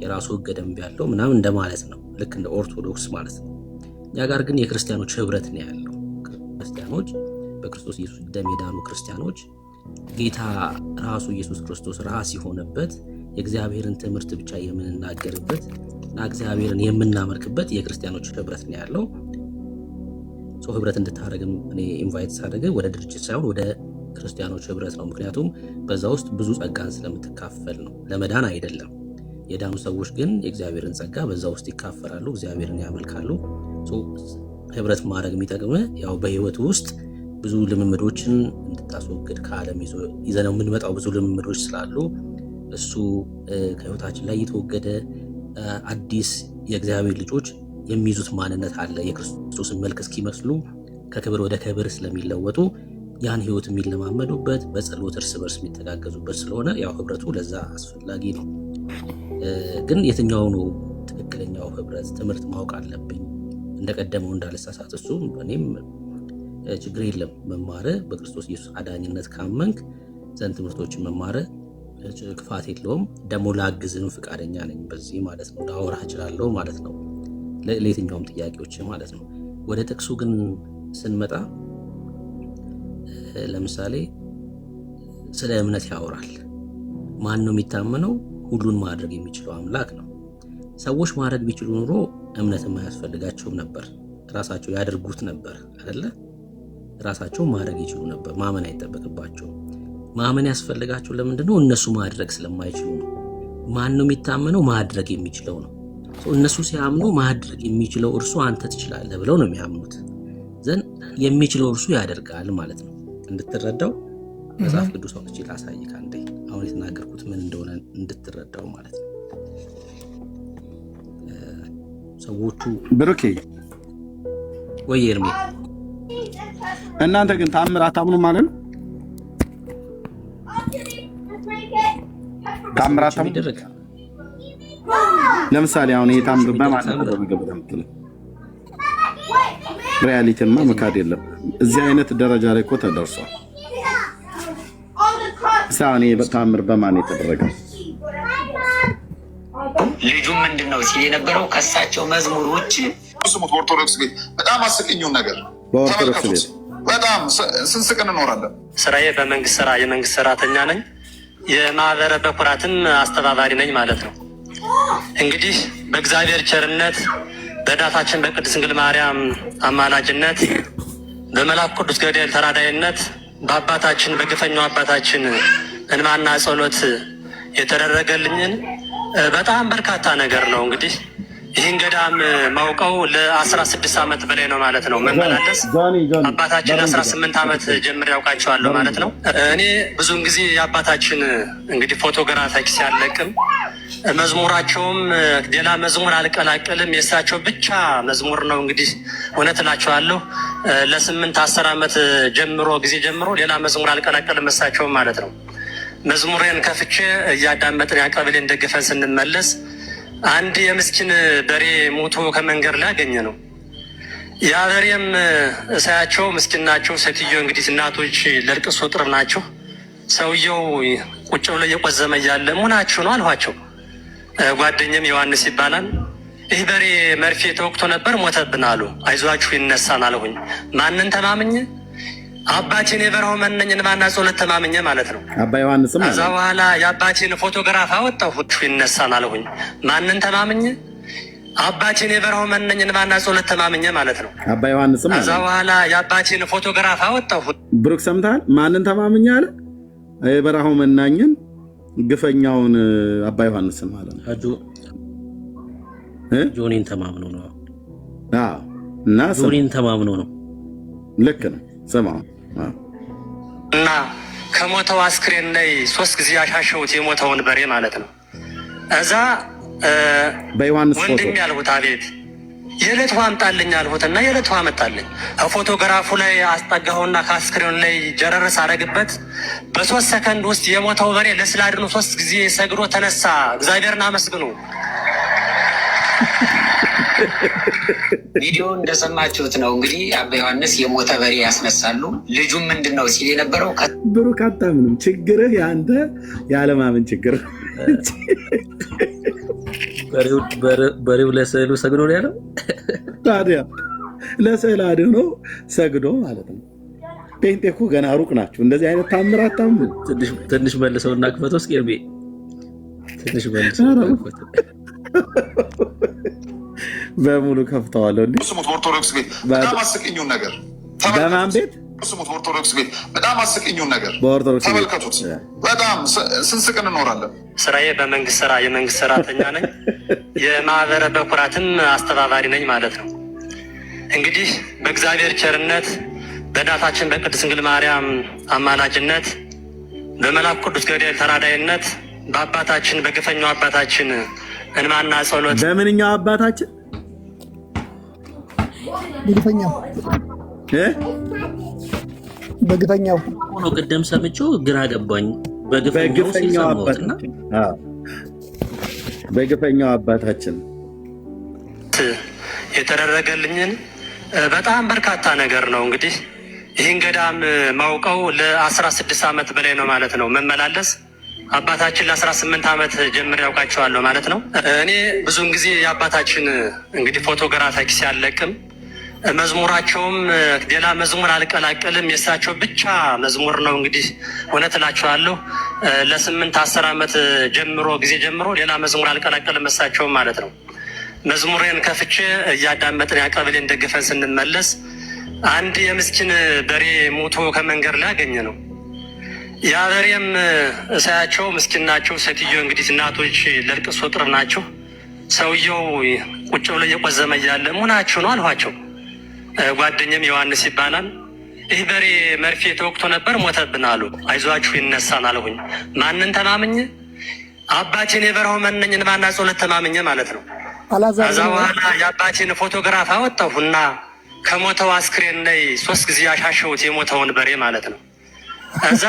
የራሱ ሕገ ደንብ ያለው ምናምን እንደማለት ነው፣ ልክ እንደ ኦርቶዶክስ ማለት ነው። እኛ ጋር ግን የክርስቲያኖች ህብረት ነው ያለው። ክርስቲያኖች በክርስቶስ ኢየሱስ ደም የዳኑ ክርስቲያኖች ጌታ ራሱ ኢየሱስ ክርስቶስ ራስ የሆነበት የእግዚአብሔርን ትምህርት ብቻ የምንናገርበት እና እግዚአብሔርን የምናመልክበት የክርስቲያኖች ህብረት ነው ያለው። ሰው ህብረት እንድታደርግም እኔ ኢንቫይት ሳደርግ ወደ ድርጅት ሳይሆን ወደ ክርስቲያኖች ህብረት ነው። ምክንያቱም በዛ ውስጥ ብዙ ጸጋን ስለምትካፈል ነው፣ ለመዳን አይደለም። የዳኑ ሰዎች ግን የእግዚአብሔርን ጸጋ በዛ ውስጥ ይካፈላሉ፣ እግዚአብሔርን ያመልካሉ። ህብረት ማድረግ የሚጠቅም ያው በህይወት ውስጥ ብዙ ልምምዶችን እንድታስወግድ ከዓለም ይዘነው የምንመጣው ብዙ ልምምዶች ስላሉ እሱ ከህይወታችን ላይ የተወገደ አዲስ የእግዚአብሔር ልጆች የሚይዙት ማንነት አለ። የክርስቶስን መልክ እስኪመስሉ ከክብር ወደ ክብር ስለሚለወጡ ያን ህይወት የሚለማመዱበት በጸሎት እርስ በርስ የሚተጋገዙበት ስለሆነ ያው ህብረቱ ለዛ አስፈላጊ ነው። ግን የትኛው ነው ትክክለኛው ህብረት? ትምህርት ማወቅ አለብኝ እንደቀደመው እንዳልሳሳት። እሱ እኔም ችግር የለም መማረ በክርስቶስ ኢየሱስ አዳኝነት ካመንክ ዘንድ ትምህርቶችን መማረ ክፋት የለውም። ደግሞ ላግዝም ፍቃደኛ ነኝ በዚህ ማለት ነው። ላወራህ እችላለሁ ማለት ነው ለየትኛውም ጥያቄዎች ማለት ነው። ወደ ጥቅሱ ግን ስንመጣ ለምሳሌ ስለ እምነት ያወራል። ማን ነው የሚታመነው? ሁሉን ማድረግ የሚችለው አምላክ ነው። ሰዎች ማድረግ ቢችሉ ኑሮ እምነት የማያስፈልጋቸውም ነበር፣ ራሳቸው ያደርጉት ነበር አይደለ? ራሳቸው ማድረግ ይችሉ ነበር፣ ማመን አይጠበቅባቸው። ማመን ያስፈልጋቸው ለምንድን ነው? እነሱ ማድረግ ስለማይችሉ ነው። ማን ነው የሚታመነው? ማድረግ የሚችለው ነው። እነሱ ሲያምኑ ማድረግ የሚችለው እርሱ አንተ ትችላለህ ብለው ነው የሚያምኑት። ዘንድ የሚችለው እርሱ ያደርጋል ማለት ነው። እንድትረዳው መጽሐፍ ቅዱስ አውጥቼ ላሳይህ አንዴ፣ አሁን የተናገርኩት ምን እንደሆነ እንድትረዳው ማለት ነው። ሰዎቹ ብሩኬ ወይ ኤርሚ፣ እናንተ ግን ተአምር አታምኑ ማለት ነው? ተአምር አታምኑ? ለምሳሌ አሁን ይሄ ተአምር በማለት ነው የምትለው? ሪያሊቲማ መካድ የለም። እዚህ አይነት ደረጃ ላይ እኮ ተደርሷል። ሳኔ ተአምር በማን የተደረገ? ልጁ ምንድን ነው ሲል የነበረው ከሳቸው መዝሙር ውጭ ስሙት። በኦርቶዶክስ ቤት በጣም አስቂኙን ነገር በኦርቶዶክስ ቤት በጣም ስንስቅ እንኖራለን። ስራዬ በመንግስት ስራ የመንግስት ሰራተኛ ነኝ። የማህበረ በኩራትም አስተባባሪ ነኝ ማለት ነው። እንግዲህ በእግዚአብሔር ቸርነት በእናታችን በቅድስት ድንግል ማርያም አማላጅነት በመልአኩ ቅዱስ ገብርኤል ተራዳይነት በአባታችን በግፈኛው አባታችን እንባና ጸሎት የተደረገልኝን በጣም በርካታ ነገር ነው። እንግዲህ ይህን ገዳም ማውቀው ለ16 ዓመት በላይ ነው ማለት ነው። መመላለስ አባታችን 18 ዓመት ጀምር ያውቃቸዋለሁ ማለት ነው። እኔ ብዙውን ጊዜ የአባታችን እንግዲህ ፎቶግራፊክ ሲያለቅም መዝሙራቸውም ሌላ መዝሙር አልቀላቀልም፣ የእሳቸው ብቻ መዝሙር ነው። እንግዲህ እውነት እላቸዋለሁ ለ8-10 ዓመት ጊዜ ጀምሮ ሌላ መዝሙር አልቀላቀልም እሳቸውም ማለት ነው። መዝሙሬን ከፍቼ እያዳመጥን ያቀብሌን ደግፈን ስንመለስ አንድ የምስኪን በሬ ሞቶ ከመንገድ ላይ አገኘ ነው። ያ በሬም እሳያቸው ምስኪን ናቸው። ሴትዮ እንግዲህ እናቶች ለልቅሶ ጥር ናቸው። ሰውየው ቁጭ ብሎ እየቆዘመ እያለ ሙናችሁ ነው አልኋቸው። ጓደኛም ዮሐንስ ይባላል። ይህ በሬ መርፌ ተወቅቶ ነበር ሞተብን አሉ። አይዟችሁ ይነሳን አልሁኝ። ማንን ተማምኝ? አባቴን የበረሃው መነኝ እንባና ጸሎት ተማምኜ ማለት ነው። አባ ዮሐንስም ከዛ በኋላ የአባቴን ፎቶግራፍ አወጣሁት ይነሳል አልሁኝ። ማንን ተማምኜ? አባቴን የበረሃው መነኝ እንባና ጸሎት ተማምኜ ማለት ነው። አባ ዮሐንስም ከዛ በኋላ የአባቴን ፎቶግራፍ አወጣሁት። ብሩክ ሰምተሃል? ማንን ተማምኜ አለ? የበረሃው መናኝን ግፈኛውን አባ ዮሐንስን ማለት ነው። ጆኒን ተማምኖ ነው እና ጆኒን ተማምኖ ነው። ልክ ነው። ስማ እና ከሞተው አስክሬን ላይ 3 ጊዜ ያሻሸሁት የሞተውን በሬ ማለት ነው። እዛ በዮሐንስ ወንድም ያልሁት አቤት የዕለት ውሃ አምጣልኝ አልሁትና የዕለት ውሃ መጣልኝ። ፎቶግራፉ ላይ አስጠጋሁና ከአስክሬኑ ላይ ጀረረስ አረግበት። በ3 ሰከንድ ውስጥ የሞተው በሬ ለስላድኑ 3 ጊዜ ሰግዶ ተነሳ። እግዚአብሔርን አመስግኑ። ቪዲዮ እንደሰማችሁት ነው እንግዲህ አባ ዮሐንስ የሞተ በሬ ያስነሳሉ። ልጁም ምንድን ነው ሲል የነበረው ብሩክ አታምንም። ችግርህ የአንተ ያለማመን ችግር። በሬው ለስዕሉ ሰግዶ ነው ያለው። ታዲያ ለስዕል አድኖ ሰግዶ ማለት ነው። ጴንጤ እኮ ገና ሩቅ ናቸው። እንደዚህ አይነት ታምር አታምኑ። ትንሽ መልሰውና ክፈቶ እስኪ እርቤ ትንሽ መልሰውና ክፈቶ በሙሉ ከፍተዋለሁ። ስሙት። በኦርቶዶክስ ቤት በጣም አስቂኙን ነገር በማን ቤት ስሙት። በኦርቶዶክስ ቤት በጣም አስቂኙን ነገር ተመልከቱት። በጣም ስንስቅ እንኖራለን። ስራዬ በመንግስት ስራ የመንግስት ሰራተኛ ነኝ። የማህበረ በኩራትም አስተባባሪ ነኝ ማለት ነው። እንግዲህ በእግዚአብሔር ቸርነት በእናታችን በቅድስት ድንግል ማርያም አማላጅነት በመልአኩ ቅዱስ ገብርኤል ተራዳይነት በአባታችን በግፈኛው አባታችን እንማና ጸሎት በምንኛው አባታችን በግፈኛው ሆኖ ቅደም ሰምቼው ግራ ገባኝ። በግፈኛው አባታችን የተደረገልኝን በጣም በርካታ ነገር ነው። እንግዲህ ይህን ገዳም ማውቀው ለ16 ዓመት በላይ ነው ማለት ነው መመላለስ። አባታችን ለ18 ዓመት ጀምር ያውቃቸዋለሁ ማለት ነው። እኔ ብዙውን ጊዜ የአባታችን እንግዲህ ፎቶግራፍ ሲያለቅም መዝሙራቸውም ሌላ መዝሙር አልቀላቀልም፣ የእሳቸው ብቻ መዝሙር ነው። እንግዲህ እውነት እላቸዋለሁ ለ8-10 ዓመት ጊዜ ጀምሮ ሌላ መዝሙር አልቀላቀልም እሳቸውም ማለት ነው። መዝሙሬን ከፍቼ እያዳመጥን ያቀብሌን ደግፈን ስንመለስ አንድ የምስኪን በሬ ሞቶ ከመንገድ ላይ ያገኘ ነው። ያ በሬም እሳያቸው ምስኪን ናቸው። ሴትዮ እንግዲህ እናቶች ለልቅሶ ጥር ናቸው። ሰውየው ቁጭ ብሎ እየቆዘመ እያለ ሙናችሁ ነው አልኋቸው። ጓደኛም ዮሐንስ ይባላል። ይህ በሬ መርፌ ተወቅቶ ነበር ሞተብን አሉ። አይዟችሁ ይነሳል አልሁኝ። ማንን ተማምኜ? አባቴን የበረሃው መነኝ እንባና ጸሎት ተማምኜ ማለት ነው። ከዛ በኋላ የአባቴን ፎቶግራፍ አወጣሁና ከሞተው አስክሬን ላይ 3 ጊዜ ያሻሸሁት የሞተውን በሬ ማለት ነው። እዛ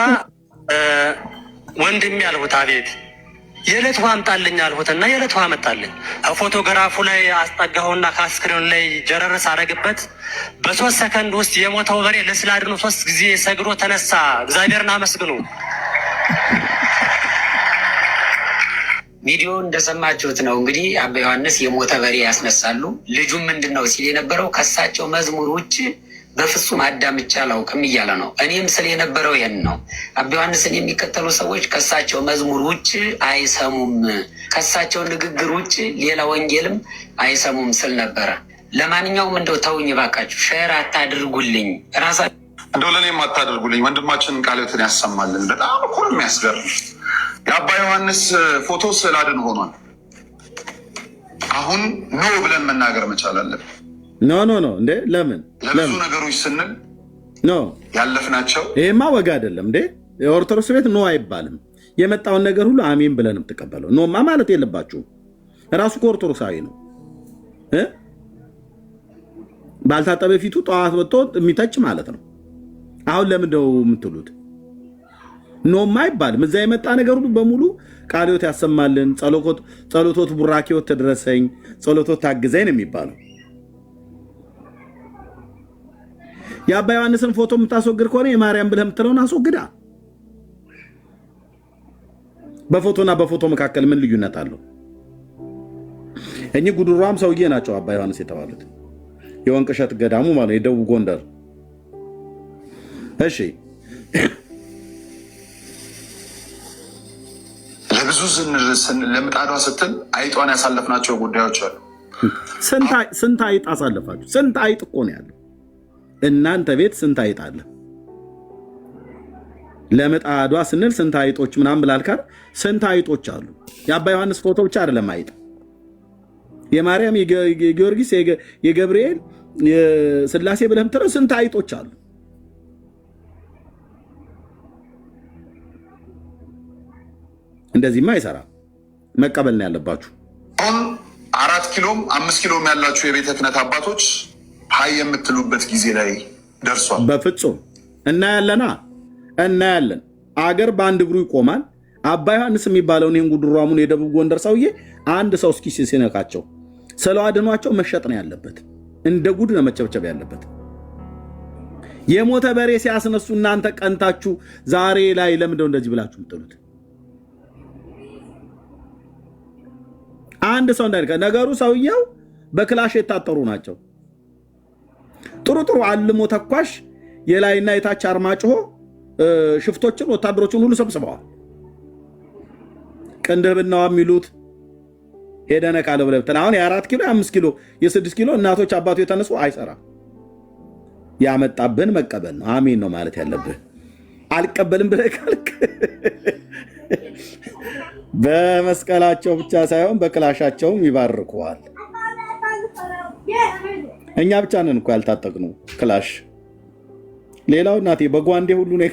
ወንድም ያልሁት አቤት የዕለት ውሃ አምጣልኝ አልሁትና የዕለት ውሃ መጣልኝ። ፎቶግራፉ ላይ አስጠጋሁና ከአስክሬኑ ላይ ጀረረስ አረግበት። በ3 ሰከንድ ውስጥ የሞተው በሬ ለስላድኑ 3 ጊዜ ሰግዶ ተነሳ። እግዚአብሔርን አመስግኑ። ቪዲዮ እንደሰማችሁት ነው እንግዲህ አባ ዮሐንስ የሞተ በሬ ያስነሳሉ። ልጁም ምንድን ነው ሲል የነበረው ከሳቸው መዝሙር ውጭ በፍጹም አዳምጬ አላውቅም እያለ ነው። እኔም ስለ የነበረው ይህን ነው። አባ ዮሐንስን የሚከተሉ ሰዎች ከሳቸው መዝሙር ውጭ አይሰሙም፣ ከሳቸው ንግግር ውጭ ሌላ ወንጌልም አይሰሙም ስል ነበረ። ለማንኛውም እንደው ተውኝ ባካችሁ፣ ሼር አታድርጉልኝ፣ እንደው ለእኔም አታድርጉልኝ። ወንድማችን ቃልዮትን ያሰማልን። በጣም እኮ ነው የሚያስገርም። የአባ ዮሐንስ ፎቶ ስዕል አድን ሆኗል። አሁን ኖ ብለን መናገር መቻል አለብን። ኖ እንዴ! ለምን ለብዙ ነገሮች ስንል ኖ ያለፍናቸው። ይሄማ ወግ አይደለም እንዴ! የኦርቶዶክስ ቤት ኖ አይባልም። የመጣውን ነገር ሁሉ አሜን ብለን የምትቀበለው ኖማ ማለት የለባችሁም። ራሱ ከኦርቶዶክሳዊ ነው። ባልታጠበ ፊቱ ጠዋት ወጥቶ የሚተች ማለት ነው። አሁን ለምንድነው የምትሉት? ኖማ አይባልም። እዛ የመጣ ነገር ሁሉ በሙሉ ቃልዮት ያሰማልን፣ ጸሎቶት ቡራኬዎት ተድረሰኝ፣ ጸሎቶት ታግዘኝ ነው የሚባለው። የአባ ዮሐንስን ፎቶ የምታስወግድ ከሆነ የማርያም ብለህ የምትለውን አስወግዳ። በፎቶና በፎቶ መካከል ምን ልዩነት አለው? እኚህ ጉድሯም ሰውዬ ናቸው አባ ዮሐንስ የተባሉት። የወንቅ እሸት ገዳሙ ማለት የደቡብ ጎንደር እሺ ለብዙ ለምጣዷ ስትል አይጧን ያሳለፍናቸው ጉዳዮች አሉ። ስንት አይጥ አሳለፋችሁ? ስንት አይጥ እኮ ነው ያለው እናንተ ቤት። ስንት አይጥ አለ? ለምጣዷ ስንል ስንት አይጦች ምናምን ብላልካል። ስንት አይጦች አሉ? የአባ ዮሐንስ ፎቶ ብቻ አይደለም አይጥ፣ የማርያም፣ የጊዮርጊስ፣ የገብርኤል፣ የስላሴ ብለህ የምትለው ስንት አይጦች አሉ? እንደዚህማ አይሰራም። መቀበል ነው ያለባችሁ። አሁን 4 ኪሎም 5 ኪሎም ያላችሁ የቤተ ክህነት አባቶች ሀይ የምትሉበት ጊዜ ላይ ደርሷል። በፍጹም እናያለን። አገር በአንድ እግሩ ይቆማል። አባ ዮሐንስ የሚባለውን ይህን ጉድሯሙን የደቡብ ጎንደር ሰውዬ አንድ ሰው እስኪ ሲነካቸው ስለ አድኗቸው መሸጥ ነው ያለበት። እንደ ጉድ ነው መጨብጨብ ያለበት። የሞተ በሬ ሲያስነሱ እናንተ ቀንታችሁ ዛሬ ላይ ለምንድነው እንደዚህ ብላችሁ የምትሉት? አንድ ሰው እንዳይልከ ነገሩ ሰውየው በክላሽ የታጠሩ ናቸው። ጥሩ አልሞ ተኳሽ የላይና የታች አርማጭሆ ሽፍቶችን ወታደሮችን ሁሉ ሰብስበዋል። ቅንድብናዋ የሚሉት ሄደነ ካለ ብለብተን አሁን የ4 ኪሎ የ5 ኪሎ የ6 ኪሎ እናቶች አባቱ የተነሱ አይሰራም። ያመጣብን መቀበል ነው። አሜን ነው ማለት ያለብህ። አልቀበልም ብለህ ካልክ በመስቀላቸው ብቻ ሳይሆን በክላሻቸውም ይባርኩዋል። እኛ ብቻ ነን እኮ ያልታጠቅነው ክላሽ። ሌላው እናቴ በጓንዴ ሁሉ ነው።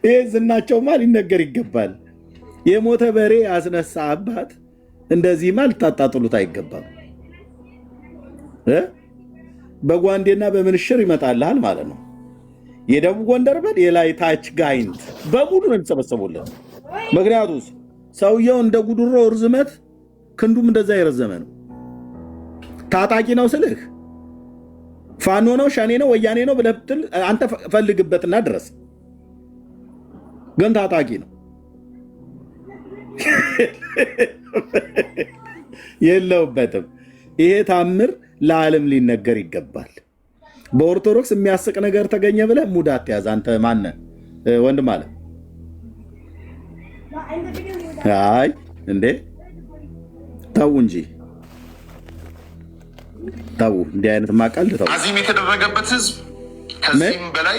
ይህ ዝናቸውማ ሊነገር ይገባል። የሞተ በሬ ያስነሳ አባት እንደዚህማ ልታጣጥሉት አይገባም። በጓንዴና በምንሽር ይመጣልሃል ማለት ነው። የደቡብ ጎንደር በል የላይ ታች ጋይንት በሙሉ ነው የሚሰበሰቡለት። ምክንያቱም ሰውየው እንደ ጉድሮ እርዝመት ክንዱም እንደዛ የረዘመ ነው። ታጣቂ ነው ስልህ ፋኖ ነው ሸኔ ነው ወያኔ ነው ብለህ ብትል አንተ ፈልግበትና ድረስ፣ ግን ታጣቂ ነው። የለውበትም። ይሄ ታምር ለዓለም ሊነገር ይገባል። በኦርቶዶክስ የሚያስቅ ነገር ተገኘ ብለህ ሙድ አትያዝ። አንተ ማነህ ወንድም አለ? አይ እንዴ ተው እንጂ ተው። እንዲህ አይነት ማቀል ተው። አዚም የተደረገበት ህዝብ ከዚህም በላይ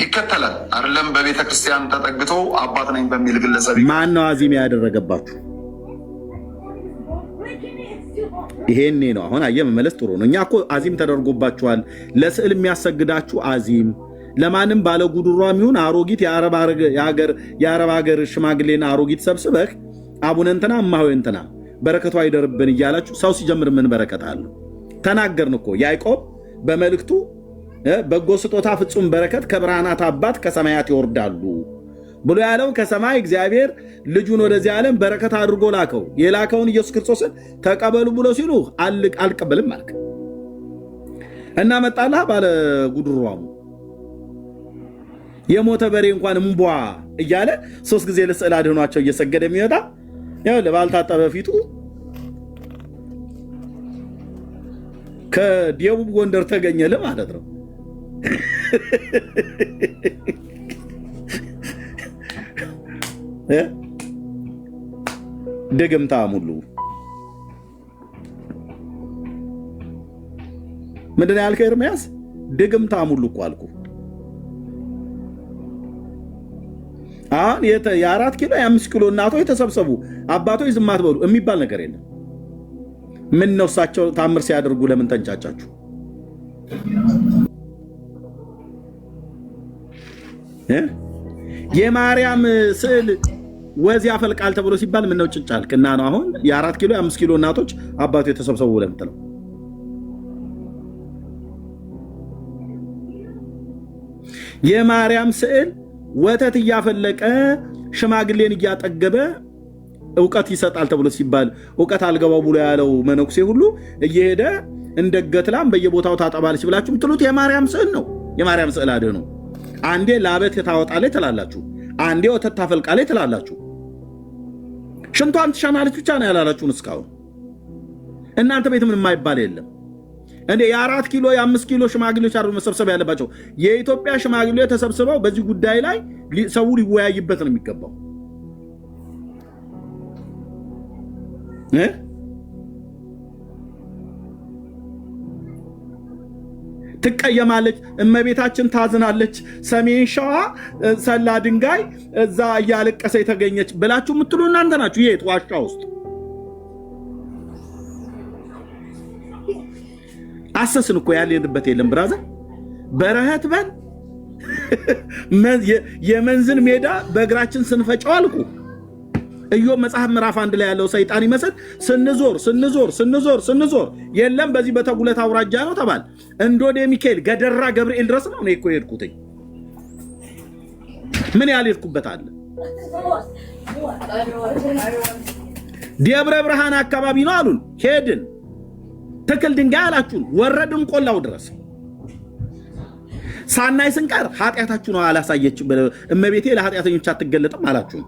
ይከተላል። አይደለም በቤተ ክርስቲያን ተጠግቶ አባት ነኝ በሚል ግለሰብ ማን ነው አዚም ያደረገባችሁ? ይሄኔ ነው አሁን አየህ መመለስ ጥሩ ነው። እኛ እኮ አዚም ተደርጎባችኋል። ለስዕል የሚያሰግዳችሁ አዚም፣ ለማንም ባለ ጉድሯም ይሁን አሮጊት የአረብ ሀገር ሽማግሌና አሮጊት ሰብስበህ አቡነ እንትና እማሆይ እንትና በረከቱ አይደርብን እያላችሁ ሰው ሲጀምር ምን በረከት አለው? ተናገርን እኮ ያዕቆብ በመልእክቱ በጎ ስጦታ ፍጹም በረከት ከብርሃናት አባት ከሰማያት ይወርዳሉ ብሎ ያለው ከሰማይ እግዚአብሔር ልጁን ወደዚህ ዓለም በረከት አድርጎ ላከው። የላከውን ኢየሱስ ክርስቶስን ተቀበሉ ብሎ ሲሉ አልቀበልም አልክ እና መጣላ ባለ ጉድሯሙ የሞተ በሬ እንኳን እምቧ እያለ 3 ጊዜ ለስዕል አድኗቸው እየሰገደ የሚወጣ ያው ለባልታጠበ ፊቱ ከደቡብ ጎንደር ተገኘለ ማለት ነው። ድግምታ ሙሉ ምንድን ነው ያልከው ኤርምያስ? ድግምታ ሙሉ እኮ አልኩ። አሁን የ4 ኪሎ የ5 ኪሎ እናቶች ተሰብሰቡ፣ አባቶች ዝም አትበሉ የሚባል ነገር የለም። ምን ነው እሳቸው ታምር ሲያደርጉ ለምን ተንጫጫችሁ? የማርያም ስዕል ወዝ ያፈልቃል ተብሎ ሲባል ምን ነው ጭጫል እና ነው አሁን የ4 ኪሎ የ5 ኪሎ እናቶች አባቶች የተሰብሰቡ ለምትለው የማርያም ስዕል ወተት እያፈለቀ ሽማግሌን እያጠገበ እውቀት ይሰጣል ተብሎ ሲባል እውቀት አልገባው ብሎ ያለው መነኩሴ ሁሉ እየሄደ እንደ ገትላም በየቦታው ታጠባለች ብላችሁ የምትሉት የማርያም ስዕል ነው። የማርያም ስዕል አድህ ነው። አንዴ ላበት ታወጣለች ትላላችሁ፣ አንዴ ወተት ታፈልቃለች ትላላችሁ። ሽንቷን ትሻናለች ብቻ ነው ያላላችሁን እስካሁን። እናንተ ቤት ምን የማይባል የለም። እንዴ የ4 ኪሎ የ5 ኪሎ ሽማግሌዎች አይደሉ መሰብሰብ ያለባቸው? የኢትዮጵያ ሽማግሌዎች ተሰብስበው በዚህ ጉዳይ ላይ ሰው ሊወያይበት ነው የሚገባው። ትቀየማለች፣ እመቤታችን ታዝናለች፣ ሰሜን ሸዋ ሰላ ድንጋይ እዛ እያለቀሰ የተገኘች ብላችሁ የምትሉ እናንተ ናችሁ። የት ዋሻ ውስጥ አሰስን እኮ ያለንበት የለም ብራዘር። በረኸት በል የመንዝን ሜዳ በእግራችን ስንፈጨው አልኩ። ኢዮብ መጽሐፍ ምዕራፍ 1 ላይ ያለው ሰይጣን ይመስል ስንዞር የለም በዚህ በተጉለት አውራጃ ነው ተባል። እንዶዴ ሚካኤል ገደራ ገብርኤል ድረስ ነው እኔ እኮ የሄድኩትኝ። ምን ያህል ሄድኩበት አለ። ደብረ ብርሃን አካባቢ ነው አሉን፣ ሄድን። ትክል ድንጋይ አላችሁን፣ ወረድን ቆላው ድረስ። ሳናይ ስንቀር ኃጢአታችሁ ነው አላሳየችም፣ እመቤቴ ለኃጢአተኞች አትገለጥም አላችሁን።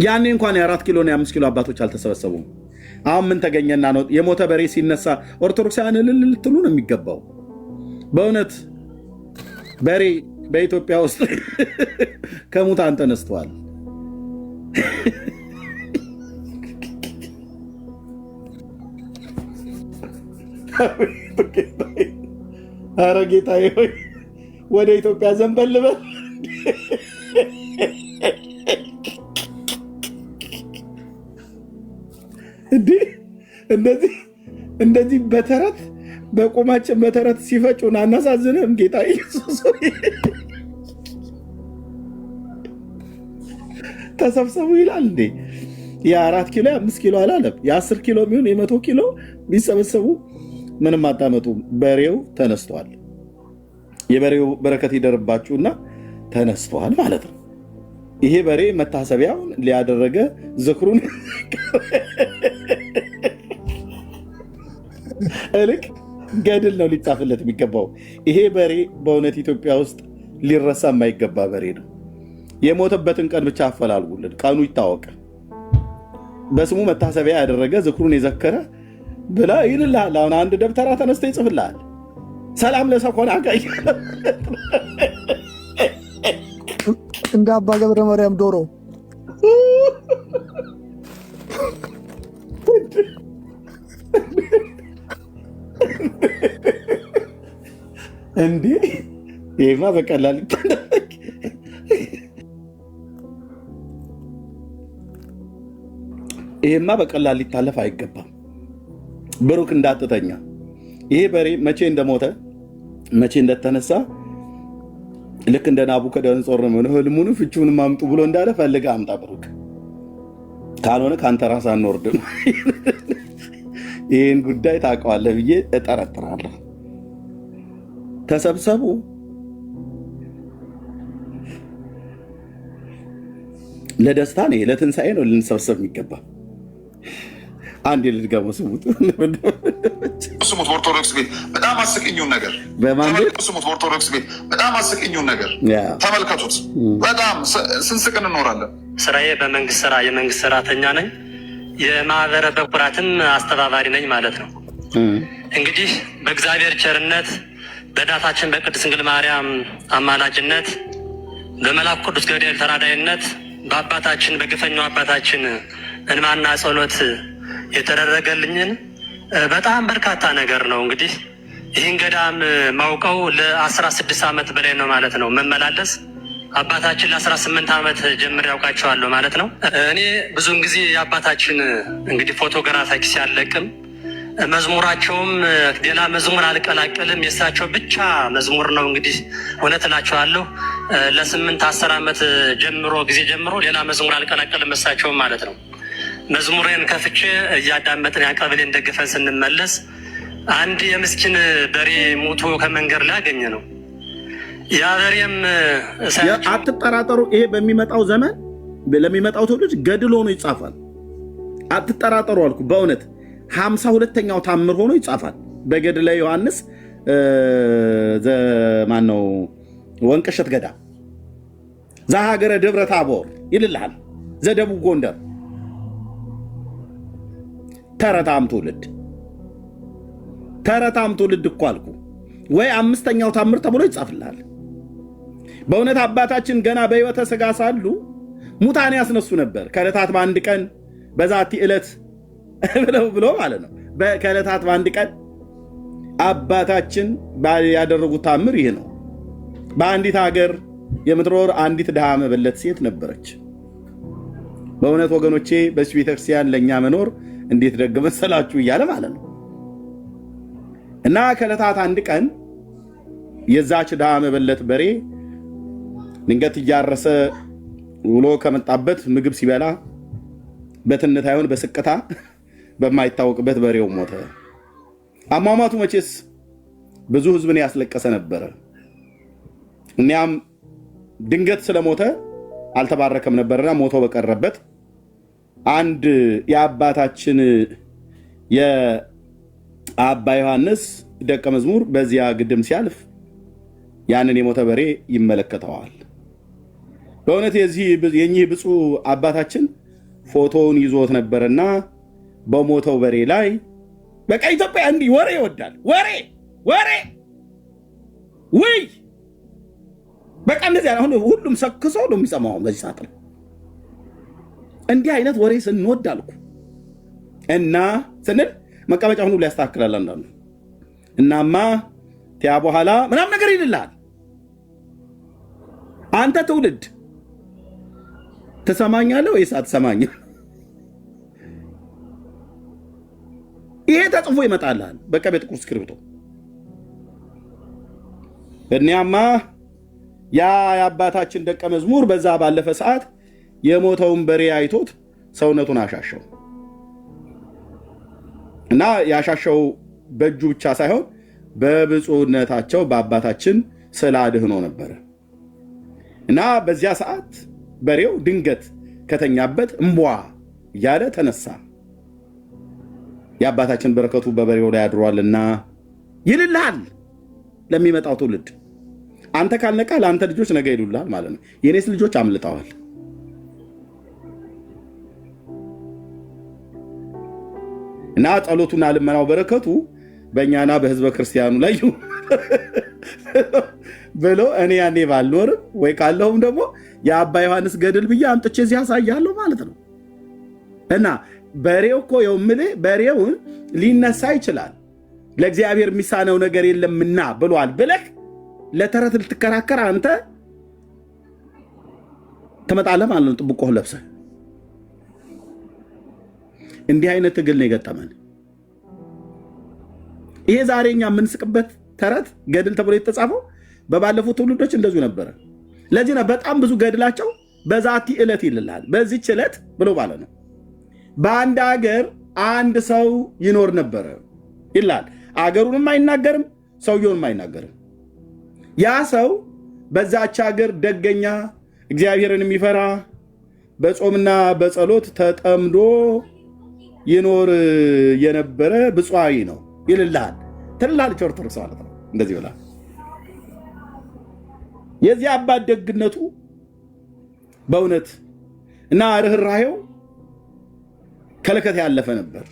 ያኔ እንኳን የ4 ኪሎ እና የ5 ኪሎ አባቶች አልተሰበሰቡም። አሁን ምን ተገኘና ነው የሞተ በሬ ሲነሳ ኦርቶዶክሳውያን እልል ልትሉ ነው የሚገባው? በእውነት በሬ በኢትዮጵያ ውስጥ ከሙታን ተነስተዋል። ኧረ ጌታዬ ሆይ ወደ ኢትዮጵያ ዘንበል በል። እንደዚህ በተረት በቁማችን በተረት ሲፈጩን አናሳዝንም? ጌታ ኢየሱስ ተሰብሰቡ ይላል እንዴ? የ4 ኪሎ የ5 ኪሎ አላለም። የ10 ኪሎ የሚሆን የ100 ኪሎ ቢሰበሰቡ ምንም አታመጡም። በሬው ተነስቷል። የበሬው በረከት ይደርባችሁና ተነስቷል ማለት ነው። ይሄ በሬ መታሰቢያውን ሊያደረገ ዝክሩን እልክ ገድል ነው ሊጻፍለት የሚገባው። ይሄ በሬ በእውነት ኢትዮጵያ ውስጥ ሊረሳ የማይገባ በሬ ነው። የሞተበትን ቀን ብቻ አፈላልጉልን፣ ቀኑ ይታወቅ። በስሙ መታሰቢያ ያደረገ ዝክሩን የዘከረ ብላ ይልልሃል። አሁን አንድ ደብተራ ተነስቶ ይጽፍልሃል። ሰላም ለሰኮና ጋር እንደ አባ ገብረ ማርያም ዶሮ እንዴ! ይሄማ በቀላል ሊታለፍ አይገባም። ብሩክ እንዳትተኛ። ይሄ በሬ መቼ እንደሞተ መቼ እንደተነሳ ልክ እንደ ናቡከደነፆር ነው። ህልሙንም ፍቺውንም አምጡ ብሎ እንዳለ ፈልገህ አምጣ ብሩክ። ካልሆነ ከአንተ ራስ አንወርድም። ይህን ጉዳይ ታውቀዋለህ ብዬ እጠረጥራለሁ። ተሰብሰቡ። ለደስታ ነው፣ ለትንሣኤ ነው ልንሰብሰብ የሚገባ። አንድ ልድገሙ፣ ስሙት። በኦርቶዶክስ ቤት በጣም አስቂኙን ነገር ስሙት። በኦርቶዶክስ ቤት በጣም አስቂኙን ነገር ተመልከቱት። በጣም ስንስቅ እንኖራለን። ስራዬ በመንግስት ስራ የመንግስት ሰራተኛ ነኝ። የማህበረ በኩራትም አስተባባሪ ነኝ ማለት ነው። እንግዲህ በእግዚአብሔር ቸርነት በእናታችን በቅድስት ድንግል ማርያም አማላጅነት በመልአኩ ቅዱስ ገብርኤል ተራዳይነት በአባታችን በግፈኛው አባታችን እንማና ጸሎት የተደረገልኝን በጣም በርካታ ነገር ነው። እንግዲህ ይህን ገዳም ማውቀው ለ16 ዓመት በላይ ነው ማለት ነው መመላለስ። አባታችን ለ18 ዓመት ጀምር ያውቃቸዋለሁ ማለት ነው። እኔ ብዙውን ጊዜ የአባታችን እንግዲህ ፎቶግራፍ ሲያለቅም መዝሙራቸውም ሌላ መዝሙር አልቀላቀልም፣ የእሳቸው ብቻ መዝሙር ነው። እንግዲህ እውነት እላቸዋለሁ ለ8-10 ዓመት ጊዜ ጀምሮ ሌላ መዝሙር አልቀላቀልም እሳቸውም ማለት ነው። መዝሙሬን ከፍቼ እያዳመጥን ያቀብሌን ደግፈን ስንመለስ አንድ የምስኪን በሬ ሙቶ ከመንገድ ላይ አገኘ ነው። ያ በሬም አትጠራጠሩ፣ ይሄ በሚመጣው ዘመን ለሚመጣው ትውልድ ገድል ሆኖ ይጻፋል። አትጠራጠሩ አልኩ። በእውነት 52ኛው ታምር ሆኖ ይጻፋል በገድለ ዮሐንስ ማነው ወንቅሸት ገዳም ዘሀገረ ደብረ ታቦር ይልልሃል። ዘደቡብ ጎንደር ተረታም ትውልድ እኮ አልኩ። ወይ አምስተኛው ታምር ተብሎ ይጻፍልሃል። በእውነት አባታችን ገና በሕይወተ ሥጋ ሳሉ ሙታን ያስነሱ ነበር። ከዕለታት በአንድ ቀን በዛቲ ዕለት ብሎ ማለት ነው። ከዕለታት በአንድ ቀን አባታችን ያደረጉት ታምር ይህ ነው። በአንዲት ሀገር የምትኖር አንዲት ድሃ መበለት ሴት ነበረች። በእውነት ወገኖቼ በዚህ ቤተክርስቲያን ለእኛ መኖር እንዴት ደግ መሰላችሁ እያለ ማለት ነው። እና ከዕለታት አንድ ቀን የዛች ድሃ መበለት በሬ ድንገት እያረሰ ውሎ ከመጣበት ምግብ ሲበላ በትነት አይሆን በስቅታ በማይታወቅበት በሬው ሞተ። አሟሟቱ መቼስ ብዙ ሕዝብን ያስለቀሰ ነበረ። እኒያም ድንገት ስለሞተ አልተባረከም ነበርና ሞቶ በቀረበት አንድ የአባታችን የአባ ዮሐንስ ደቀ መዝሙር በዚያ ግድም ሲያልፍ ያንን የሞተ በሬ ይመለከተዋል። በእውነት የኚህ ብፁዕ አባታችን ፎቶውን ይዞት ነበርና በሞተው በሬ ላይ በቃ ኢትዮጵያ እንዲህ ወሬ ይወዳል። ወሬ ውይ በቃ እንደዚህ አሁን ሁሉም ሰክሶ ነው የሚሰማው። በዚህ ሰዓት ነው እንዲህ አይነት ወሬ ስንወድ አልኩ እና ስንል መቀመጫውን ሁሉ ያስተካክላል አንዳንዱ። እናማ ቲያ በኋላ ምናምን ነገር ይልልሃል። አንተ ትውልድ ትሰማኛለህ ወይስ አትሰማኝም? ይሄ ተጽፎ ይመጣልሃል በቃ በጥቁር እስክሪብቶ። እኒያማ ያ የአባታችን ደቀ መዝሙር በዛ ባለፈ ሰዓት የሞተውን በሬ አይቶት ሰውነቱን አሻሸው እና ያሻሸው በእጁ ብቻ ሳይሆን በብፁዕነታቸው በአባታችን ስዕለ አድኅኖ ነበረ እና በዚያ ሰዓት በሬው ድንገት ከተኛበት እምቧ እያለ ተነሳ። የአባታችን በረከቱ በበሬው ላይ አድሯልና ይልልሃል ለሚመጣው ትውልድ። አንተ ካልነቃ ለአንተ ልጆች ነገ ይሉልሃል ማለት ነው። የኔስ ልጆች አምልጠዋል። እና ጸሎቱና ልመናው በረከቱ በእኛና በሕዝበ ክርስቲያኑ ላይ ብሎ እኔ ያኔ ባልኖርም ወይ ካለሁም ደግሞ የአባ ዮሐንስ ገድል ብዬ አምጥቼ እዚህ ያሳያለሁ ማለት ነው። እና በሬው እኮ የምልህ በሬውን ሊነሳ ይችላል ለእግዚአብሔር የሚሳነው ነገር የለምና ብሏል ብለህ ለተረት ልትከራከር አንተ ትመጣለህ ማለት ነው። ጥብቆህ ለብሰህ እንዲህ አይነት ትግል ነው የገጠመን። ይሄ ዛሬ እኛ የምንስቅበት ተረት ገድል ተብሎ የተጻፈው በባለፉት ትውልዶች እንደዚሁ ነበረ። ለዚህ ነው በጣም ብዙ ገድላቸው በዛቲ ዕለት ይልልሃል። በዚህች ዕለት ብሎ ማለት ነው። በአንድ ሀገር አንድ ሰው ይኖር ነበረ ይላል። አገሩንም አይናገርም፣ ሰውየውንም አይናገርም። ያ ሰው በዛች ሀገር ደገኛ፣ እግዚአብሔርን የሚፈራ በጾምና በጸሎት ተጠምዶ ይኖር የነበረ ብፁዓዊ ነው ይልልሃል። ትልላለች ኦርቶዶክስ ማለት ነው። እንደዚህ ብላ የዚህ አባት ደግነቱ በእውነት እና ርኅራኄው ከለከት ያለፈ ነበር።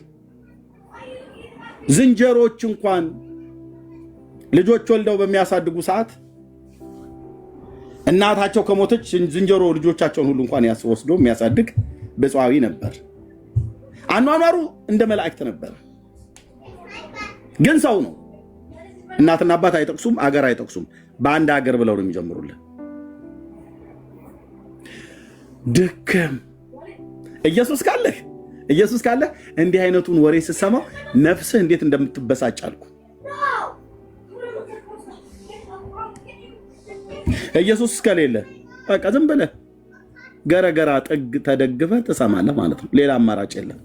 ዝንጀሮች እንኳን ልጆች ወልደው በሚያሳድጉ ሰዓት እናታቸው ከሞተች ዝንጀሮ ልጆቻቸውን ሁሉ እንኳን ወስዶ የሚያሳድግ ብፁዓዊ ነበር። አኗኗሩ እንደ መላእክት ነበር። ግን ሰው ነው። እናትና አባት አይጠቅሱም፣ አገር አይጠቅሱም። በአንድ ሀገር ብለው ነው የሚጀምሩልን። ድክም ኢየሱስ ካለህ እንዲህ አይነቱን ወሬ ስትሰማው ነፍስህ እንዴት እንደምትበሳጭ አልኩ። ኢየሱስ ከሌለ በቃ ዝም ብለህ ገረገራ ጥግ ተደግፈህ ትሰማለህ ማለት ነው። ሌላ አማራጭ የለም።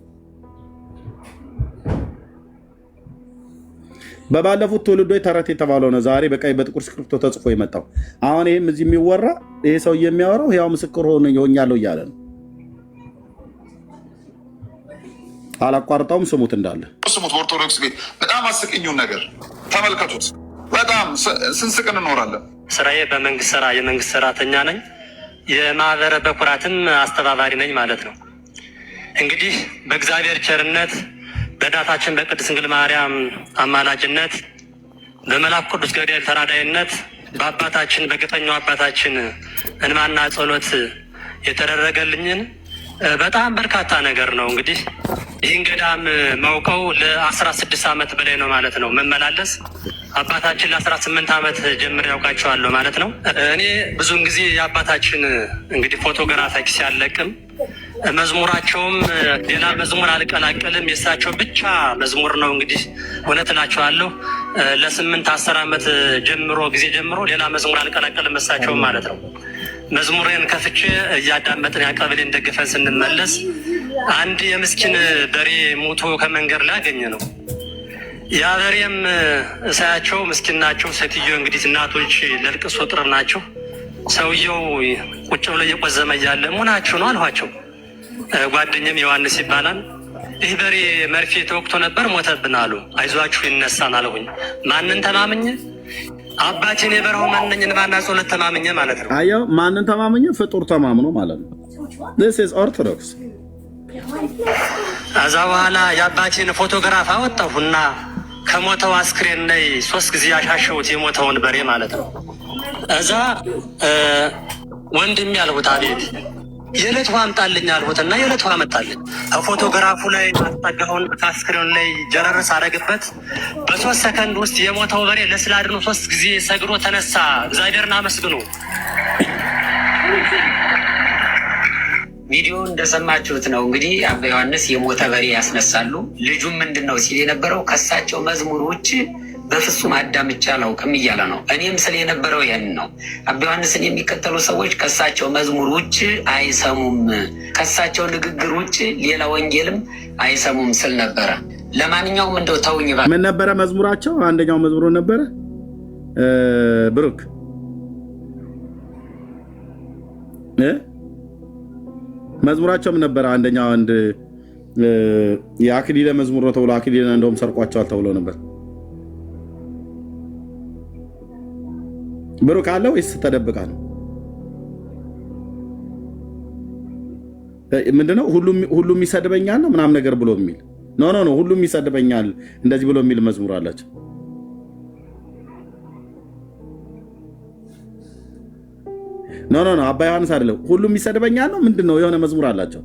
በባለፉት ትውልዶች ተረት የተባለው ነው ዛሬ በቀይ በጥቁር ስክሪፕቶ ተጽፎ የመጣው። አሁን ይህም እዚህ የሚወራ ይሄ ሰው የሚያወራው ያው ምስክር ሆኛለሁ እያለ ነው። አላቋርጠውም። ስሙት እንዳለ ስሙት። በኦርቶዶክስ ቤት በጣም አስቂኙን ነገር ተመልከቱት። በጣም ስንስቅ እንኖራለን። ስራዬ በመንግስት ስራ የመንግስት ሰራተኛ ነኝ። የማህበረ በኩራትም አስተባባሪ ነኝ ማለት ነው። እንግዲህ በእግዚአብሔር ቸርነት በእናታችን በቅድስት ድንግል ማርያም አማላጅነት በመልአኩ ቅዱስ ገብርኤል ተራዳይነት በአባታችን በግጠኛው አባታችን እንማና ጸሎት የተደረገልኝን በጣም በርካታ ነገር ነው። እንግዲህ ይህን ገዳም ማውቀው ለ16 ዓመት በላይ ነው ማለት ነው መመላለስ። አባታችን ለ18 ዓመት ጀምር ያውቃቸዋለሁ ማለት ነው። እኔ ብዙውን ጊዜ የአባታችን እንግዲህ ፎቶግራፍ ሲያለቅም መዝሙራቸውም ሌላ መዝሙር አልቀላቀልም፣ የእሳቸው ብቻ መዝሙር ነው። እንግዲህ እውነት እላቸዋለሁ ለ8-10 ዓመት ጊዜ ጀምሮ ሌላ መዝሙር አልቀላቀልም እሳቸውም ማለት ነው። መዝሙሬን ከፍቼ እያዳመጥን ያቀብሌን ደግፈን ስንመለስ አንድ የምስኪን በሬ ሙቶ ከመንገድ ላይ አገኘ ነው። ያ በሬም እሳያቸው ምስኪን ናቸው። ሴትዮ እንግዲህ እናቶች ለልቅሶ ጥርብ ናቸው። ሰውየው ቁጭ ብሎ እየቆዘመ እያለ ሙናችሁ ነው አልኋቸው። ጓደኛም ዮሐንስ ይባላል። ይህ በሬ መርፌ ተወቅቶ ነበር ሞተብን አሉ። አይዟችሁ ይነሳን አልሁኝ። ማንን ተማምኘ? አባቴን የበረሃው ማንነኝን ባና ጸሎት ተማምኘ ማለት ነው። አየው፣ ማንን ተማምኘ? ፍጡር ተማምኖ ማለት ነው። this is orthodox። ከዛ በኋላ የአባቴን ፎቶግራፍ አወጣሁና ከሞተው አስክሬን ላይ 3 ጊዜ ያሻሸሁት የሞተውን በሬ ማለት ነው። እዛ ወንድም ያልሁት አቤት የዕለት ውሃ አምጣልኝ አልሁትና የዕለት ውሃ አመጣልኝ። ከፎቶግራፉ ላይ ማስጠጋውን ከአስክሬን ላይ ጀረርስ አረግበት። በ3 ሰከንድ ውስጥ የሞተው በሬ ለስላድኑ 3 ጊዜ ሰግዶ ተነሳ። እግዚአብሔርን አመስግኑ። ቪዲዮ እንደሰማችሁት ነው እንግዲህ አባ ዮሐንስ የሞተ በሬ ያስነሳሉ። ልጁም ምንድን ነው ሲል የነበረው ከሳቸው መዝሙር ውጭ በፍጹም አዳምጬ አላውቅም እያለ ነው። እኔም ስለ የነበረው ይህን ነው። አባ ዮሐንስን የሚከተሉ ሰዎች ከሳቸው መዝሙር ውጭ አይሰሙም፣ ከሳቸው ንግግር ውጭ ሌላ ወንጌልም አይሰሙም ስል ነበረ። ለማንኛውም እንደው ተውኝ። ምን ነበረ መዝሙራቸው? አንደኛው መዝሙሩ ነበረ ብሩክ መዝሙራቸው ምን ነበረ? አንደኛው አንድ የአክሊለ መዝሙር ነው ተብሎ አክሊለ እንደውም ሰርቋቸዋል ተብሎ ነበር። ብሩክ አለ ወይስ ተደብቃ ነው? ምንድነው? ሁሉም ይሰድበኛል ነው ምናምን ነገር ብሎ የሚል ኖ ሁሉም ይሰድበኛል እንደዚህ ብሎ የሚል መዝሙር አላቸው። ኖ አባ ዮሐንስ አይደለም። ሁሉም ይሰድበኛል ነው ምንድነው? የሆነ መዝሙር አላቸው።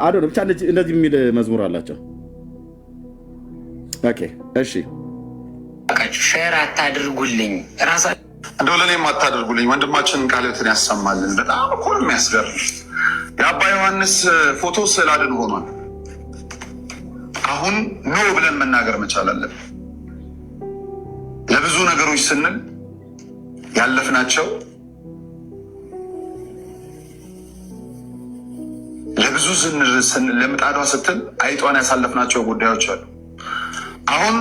አዶ ብቻ እንደዚህ የሚል መዝሙር አላቸው። ኦኬ እሺ፣ ሼር አታድርጉልኝ፣ እንደው ለእኔም አታድርጉልኝ። ወንድማችን ቃለ ሕይወትን ያሰማልን። በጣም እኮ ነው የሚያስገርም። የአባ ዮሐንስ ፎቶ ስዕል አድን ሆኗል። አሁን ኖ ብለን መናገር መቻል አለብን። ለብዙ ነገሮች ስንል ያለፍናቸው ለብዙ ለምጣዷ ስትል አይጧን ያሳለፍናቸው ጉዳዮች አሉ። አሁን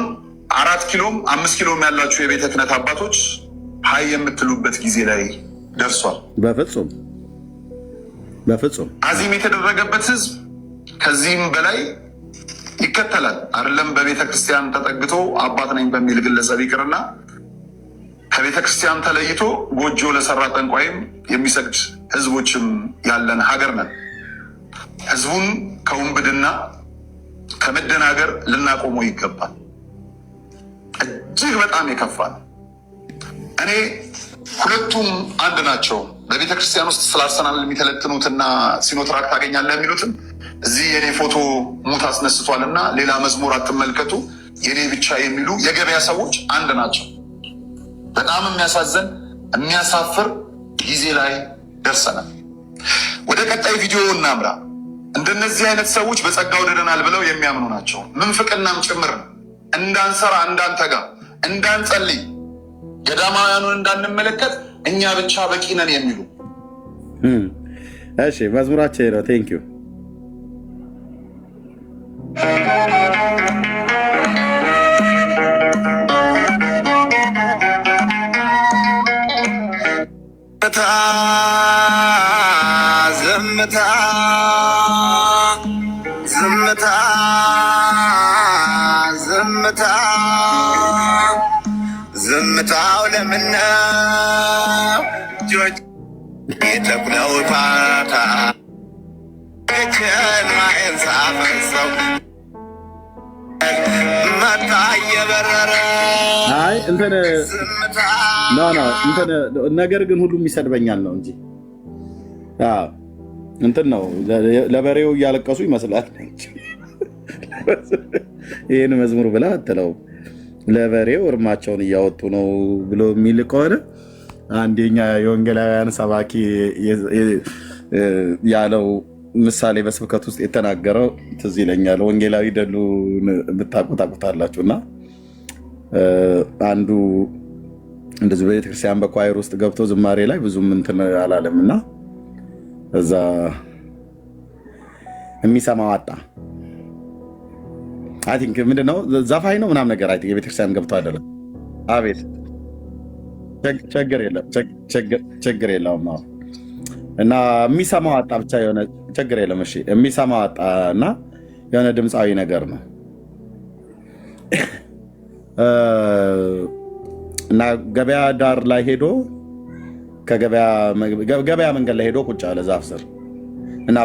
4 ኪሎም 5 ኪሎም ያላችሁ የቤተ ክህነት አባቶች ሀይ የምትሉበት ጊዜ ላይ ደርሷል። በፍጹም አዚም የተደረገበት ህዝብ ከዚህም በላይ ይከተላል። አይደለም በቤተ ክርስቲያን ተጠግቶ አባት ነኝ በሚል ግለሰብ ይቅርና ከቤተ ክርስቲያን ተለይቶ ጎጆ ለሰራ ጠንቋይም የሚሰግድ ህዝቦችም ያለን ሀገር ነን። ህዝቡን ከውንብድና ከመደናገር ልናቆመው ይገባል። እጅግ በጣም የከፋ ነው። እኔ ሁለቱም አንድ ናቸው። በቤተ ክርስቲያን ውስጥ ስለ አርሰናል የሚተለትኑትና ሲኖትራክ ታገኛለህ የሚሉትም እዚህ የኔ ፎቶ ሙት አስነስቷል እና ሌላ መዝሙር አትመልከቱ የኔ ብቻ የሚሉ የገበያ ሰዎች አንድ ናቸው። በጣም የሚያሳዝን የሚያሳፍር ጊዜ ላይ ደርሰናል። ወደ ቀጣይ ቪዲዮ እናምራ። እንደነዚህ አይነት ሰዎች በጸጋ ወደደናል ብለው የሚያምኑ ናቸው። ምንፍቅናም ጭምር እንዳንሰራ፣ እንዳንተጋ፣ እንዳንጸልይ፣ ገዳማውያኑን እንዳንመለከት እኛ ብቻ በቂ ነን የሚሉ እሺ፣ መዝሙራቸው ነው። ቴንክ ዩ ዝምታ ዝምታ ዝምታ ምነው እጆች የተኩለው ፋታ እችን ማየን ሳፈሰው መጣ እየበረረ አይ እንትን እንትን ነገር ግን ሁሉም ይሰድበኛል ነው እንጂ እንትን ነው ለበሬው እያለቀሱ ይመስላል። ይህን መዝሙር ብላ አትለው ለበሬው እርማቸውን እያወጡ ነው ብሎ የሚል ከሆነ አንደኛ የወንጌላውያን ሰባኪ ያለው ምሳሌ በስብከት ውስጥ የተናገረው ትዝ ይለኛል። ወንጌላዊ ደሉ የምታቆጣቁታላችሁ እና አንዱ እንደዚህ በቤተክርስቲያን በኳይር ውስጥ ገብቶ ዝማሬ ላይ ብዙም እንትን አላለም እና እዛ የሚሰማው አጣ። አይ ቲንክ ምንድነው ዘፋኝ ነው ምናምን ነገር አይ ቲንክ የቤተክርስቲያን ገብቶ አይደለም። አቤት ችግር የለውም እና የሚሰማው አጣ ብቻ የሆነ ችግር የለም። እሺ የሚሰማው አጣ እና የሆነ ድምፃዊ ነገር ነው እና ገበያ ዳር ላይ ሄዶ ገበያ መንገድ ላይ ሄዶ ቁጭ አለ ዛፍ ስር እና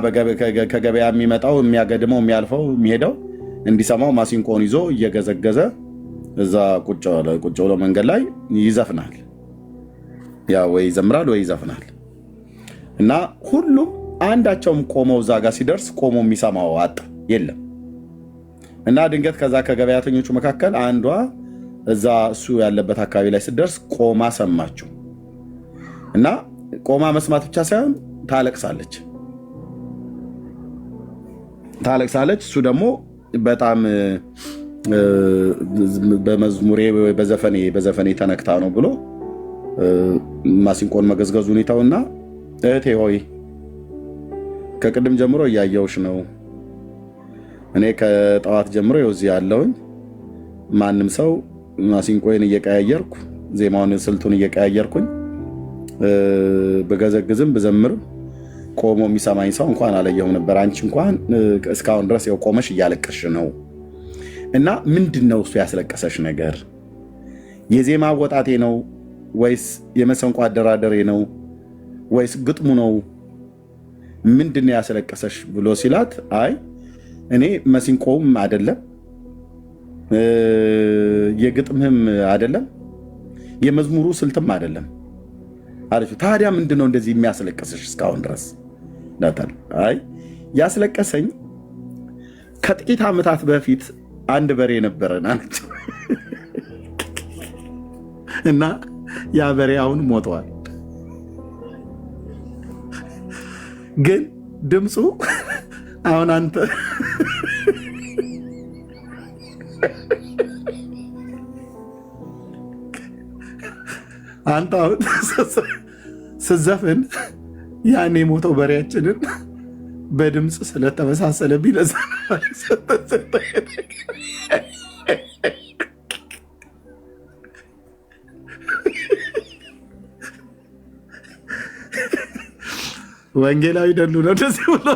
ከገበያ የሚመጣው የሚያገድመው የሚያልፈው የሚሄደው እንዲሰማው ማሲንቆን ይዞ እየገዘገዘ እዛ ቁጭ ብሎ መንገድ ላይ ይዘፍናል። ያ ወይ ይዘምራል ወይ ይዘፍናል እና ሁሉም አንዳቸውም ቆመው እዛ ጋር ሲደርስ ቆሞ የሚሰማው አጣ የለም። እና ድንገት ከዛ ከገበያተኞቹ መካከል አንዷ እዛ እሱ ያለበት አካባቢ ላይ ስትደርስ ቆማ ሰማችው እና ቆማ መስማት ብቻ ሳይሆን ታለቅሳለች። እሱ ደግሞ በጣም በመዝሙሬ በዘፈኔ ተነክታ ነው ብሎ ማሲንቆን መገዝገዙ ሁኔታውና እህቴ ሆይ ከቅድም ጀምሮ እያየውሽ ነው። እኔ ከጠዋት ጀምሮ የውዚህ ያለውኝ ማንም ሰው ማሲንቆን እየቀያየርኩ ዜማውን ስልቱን እየቀያየርኩኝ በገዘግዝም በዘምርም ቆሞ የሚሰማኝ ሰው እንኳን አላየሁም ነበር። አንቺ እንኳን እስካሁን ድረስ ያው ቆመሽ እያለቀሽ ነው እና ምንድነው እሱ ያስለቀሰሽ ነገር? የዜማ አወጣጤ ነው ወይስ የመሰንቆ አደራደሬ ነው ወይስ ግጥሙ ነው? ምንድነው ያስለቀሰሽ ብሎ ሲላት አይ እኔ መሲንቆም አይደለም የግጥምህም አይደለም የመዝሙሩ ስልትም አይደለም አለች። ታዲያ ምንድነው እንደዚህ የሚያስለቀሰሽ እስካሁን ድረስ? አይ ያስለቀሰኝ ከጥቂት ዓመታት በፊት አንድ በሬ ነበረን አለች እና ያ በሬ አሁን ሞተዋል፣ ግን ድምፁ አሁን አንተ አሁን ስዘፍን ያን የሞተው በሬያችንን በድምፅ ስለተመሳሰለብኝ ለዛ ወንጌላዊ ደሉ ነው እንደዚህ ብሎ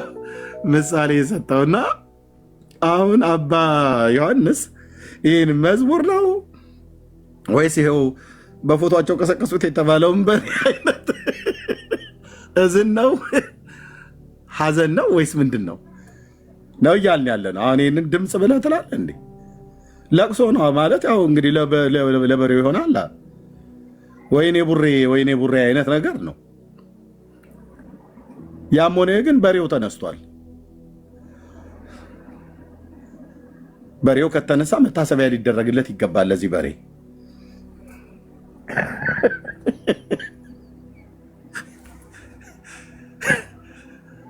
ምሳሌ የሰጠውና አሁን አባ ዮሐንስ ይህን መዝሙር ነው ወይስ ይኸው በፎቶቸው ቀሰቀሱት የተባለውን በሬ አይነት እዝን ነው ሐዘን ነው ወይስ ምንድን ነው እያልን ያለ ነው? አሁን ይህንን ድምፅ ብለህ ትላለህ እንዴ? ለቅሶ ነው ማለት ያው እንግዲህ ለበሬው ይሆናል። ወይኔ ቡሬ አይነት ነገር ነው። ያም ሆነ ግን በሬው ተነስቷል። በሬው ከተነሳ መታሰቢያ ሊደረግለት ይገባል ለዚህ በሬ።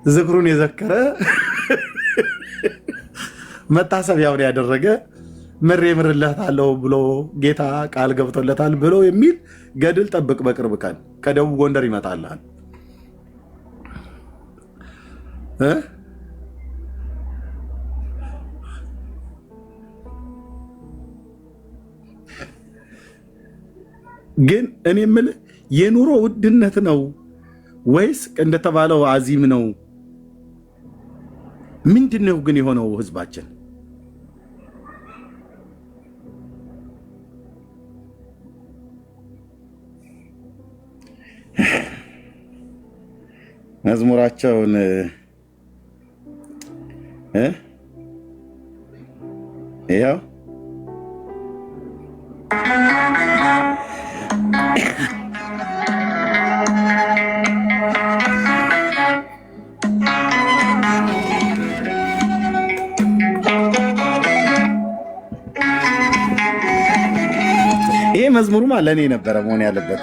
ዝክሩን የዘከረ መታሰቢያውን ያደረገ ምሬምርለታለሁ ብሎ ጌታ ቃል ገብቶለታል ብሎ የሚል ገድል ጠብቅ። በቅርብ ቀን ከደቡብ ጎንደር ይመጣልሃል። ግን እኔ የምልህ የኑሮ ውድነት ነው ወይስ እንደተባለው አዚም ነው? ምንድነው ግን የሆነው ህዝባችን? መዝሙራቸውን ይኸው ይሄ መዝሙሩማ ለእኔ ነበረ መሆን ያለበት።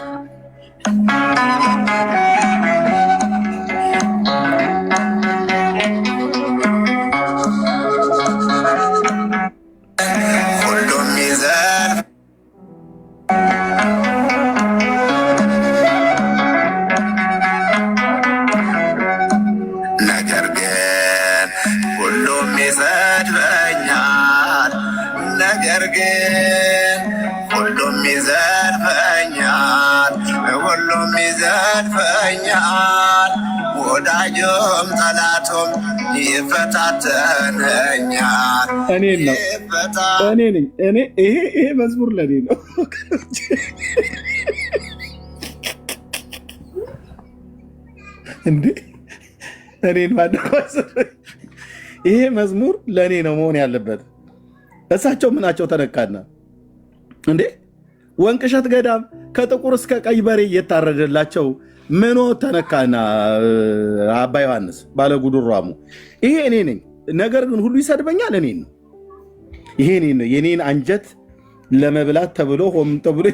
ሁሉም ይዘርፍ ነገር ግን ሁሉም ይሰድበኛል። ነገር ግን ሁሉም ይዘርፈኛል። ሁሉም ይዘርፈኛል። ወዳጁም ጠላቱም ይፈታተነኛል። እኔን ነው እኔ ነኝ እኔ ይሄ መዝሙር ለእኔ ነው። እንዴ እኔን ማደኳስ ይሄ መዝሙር ለእኔ ነው መሆን ያለበት። እሳቸው ምናቸው ተነካና እንዴ? ወንቅሸት ገዳም ከጥቁር እስከ ቀይ በሬ እየታረደላቸው ምኖ ተነካና? አባ ዮሐንስ ባለጉዱሯሙ ይሄ እኔ ነኝ። ነገር ግን ሁሉ ይሰድበኛል። እኔ ነው ይሄ እኔ ነው። የኔን አንጀት ለመብላት ተብሎ ሆም ተብሎ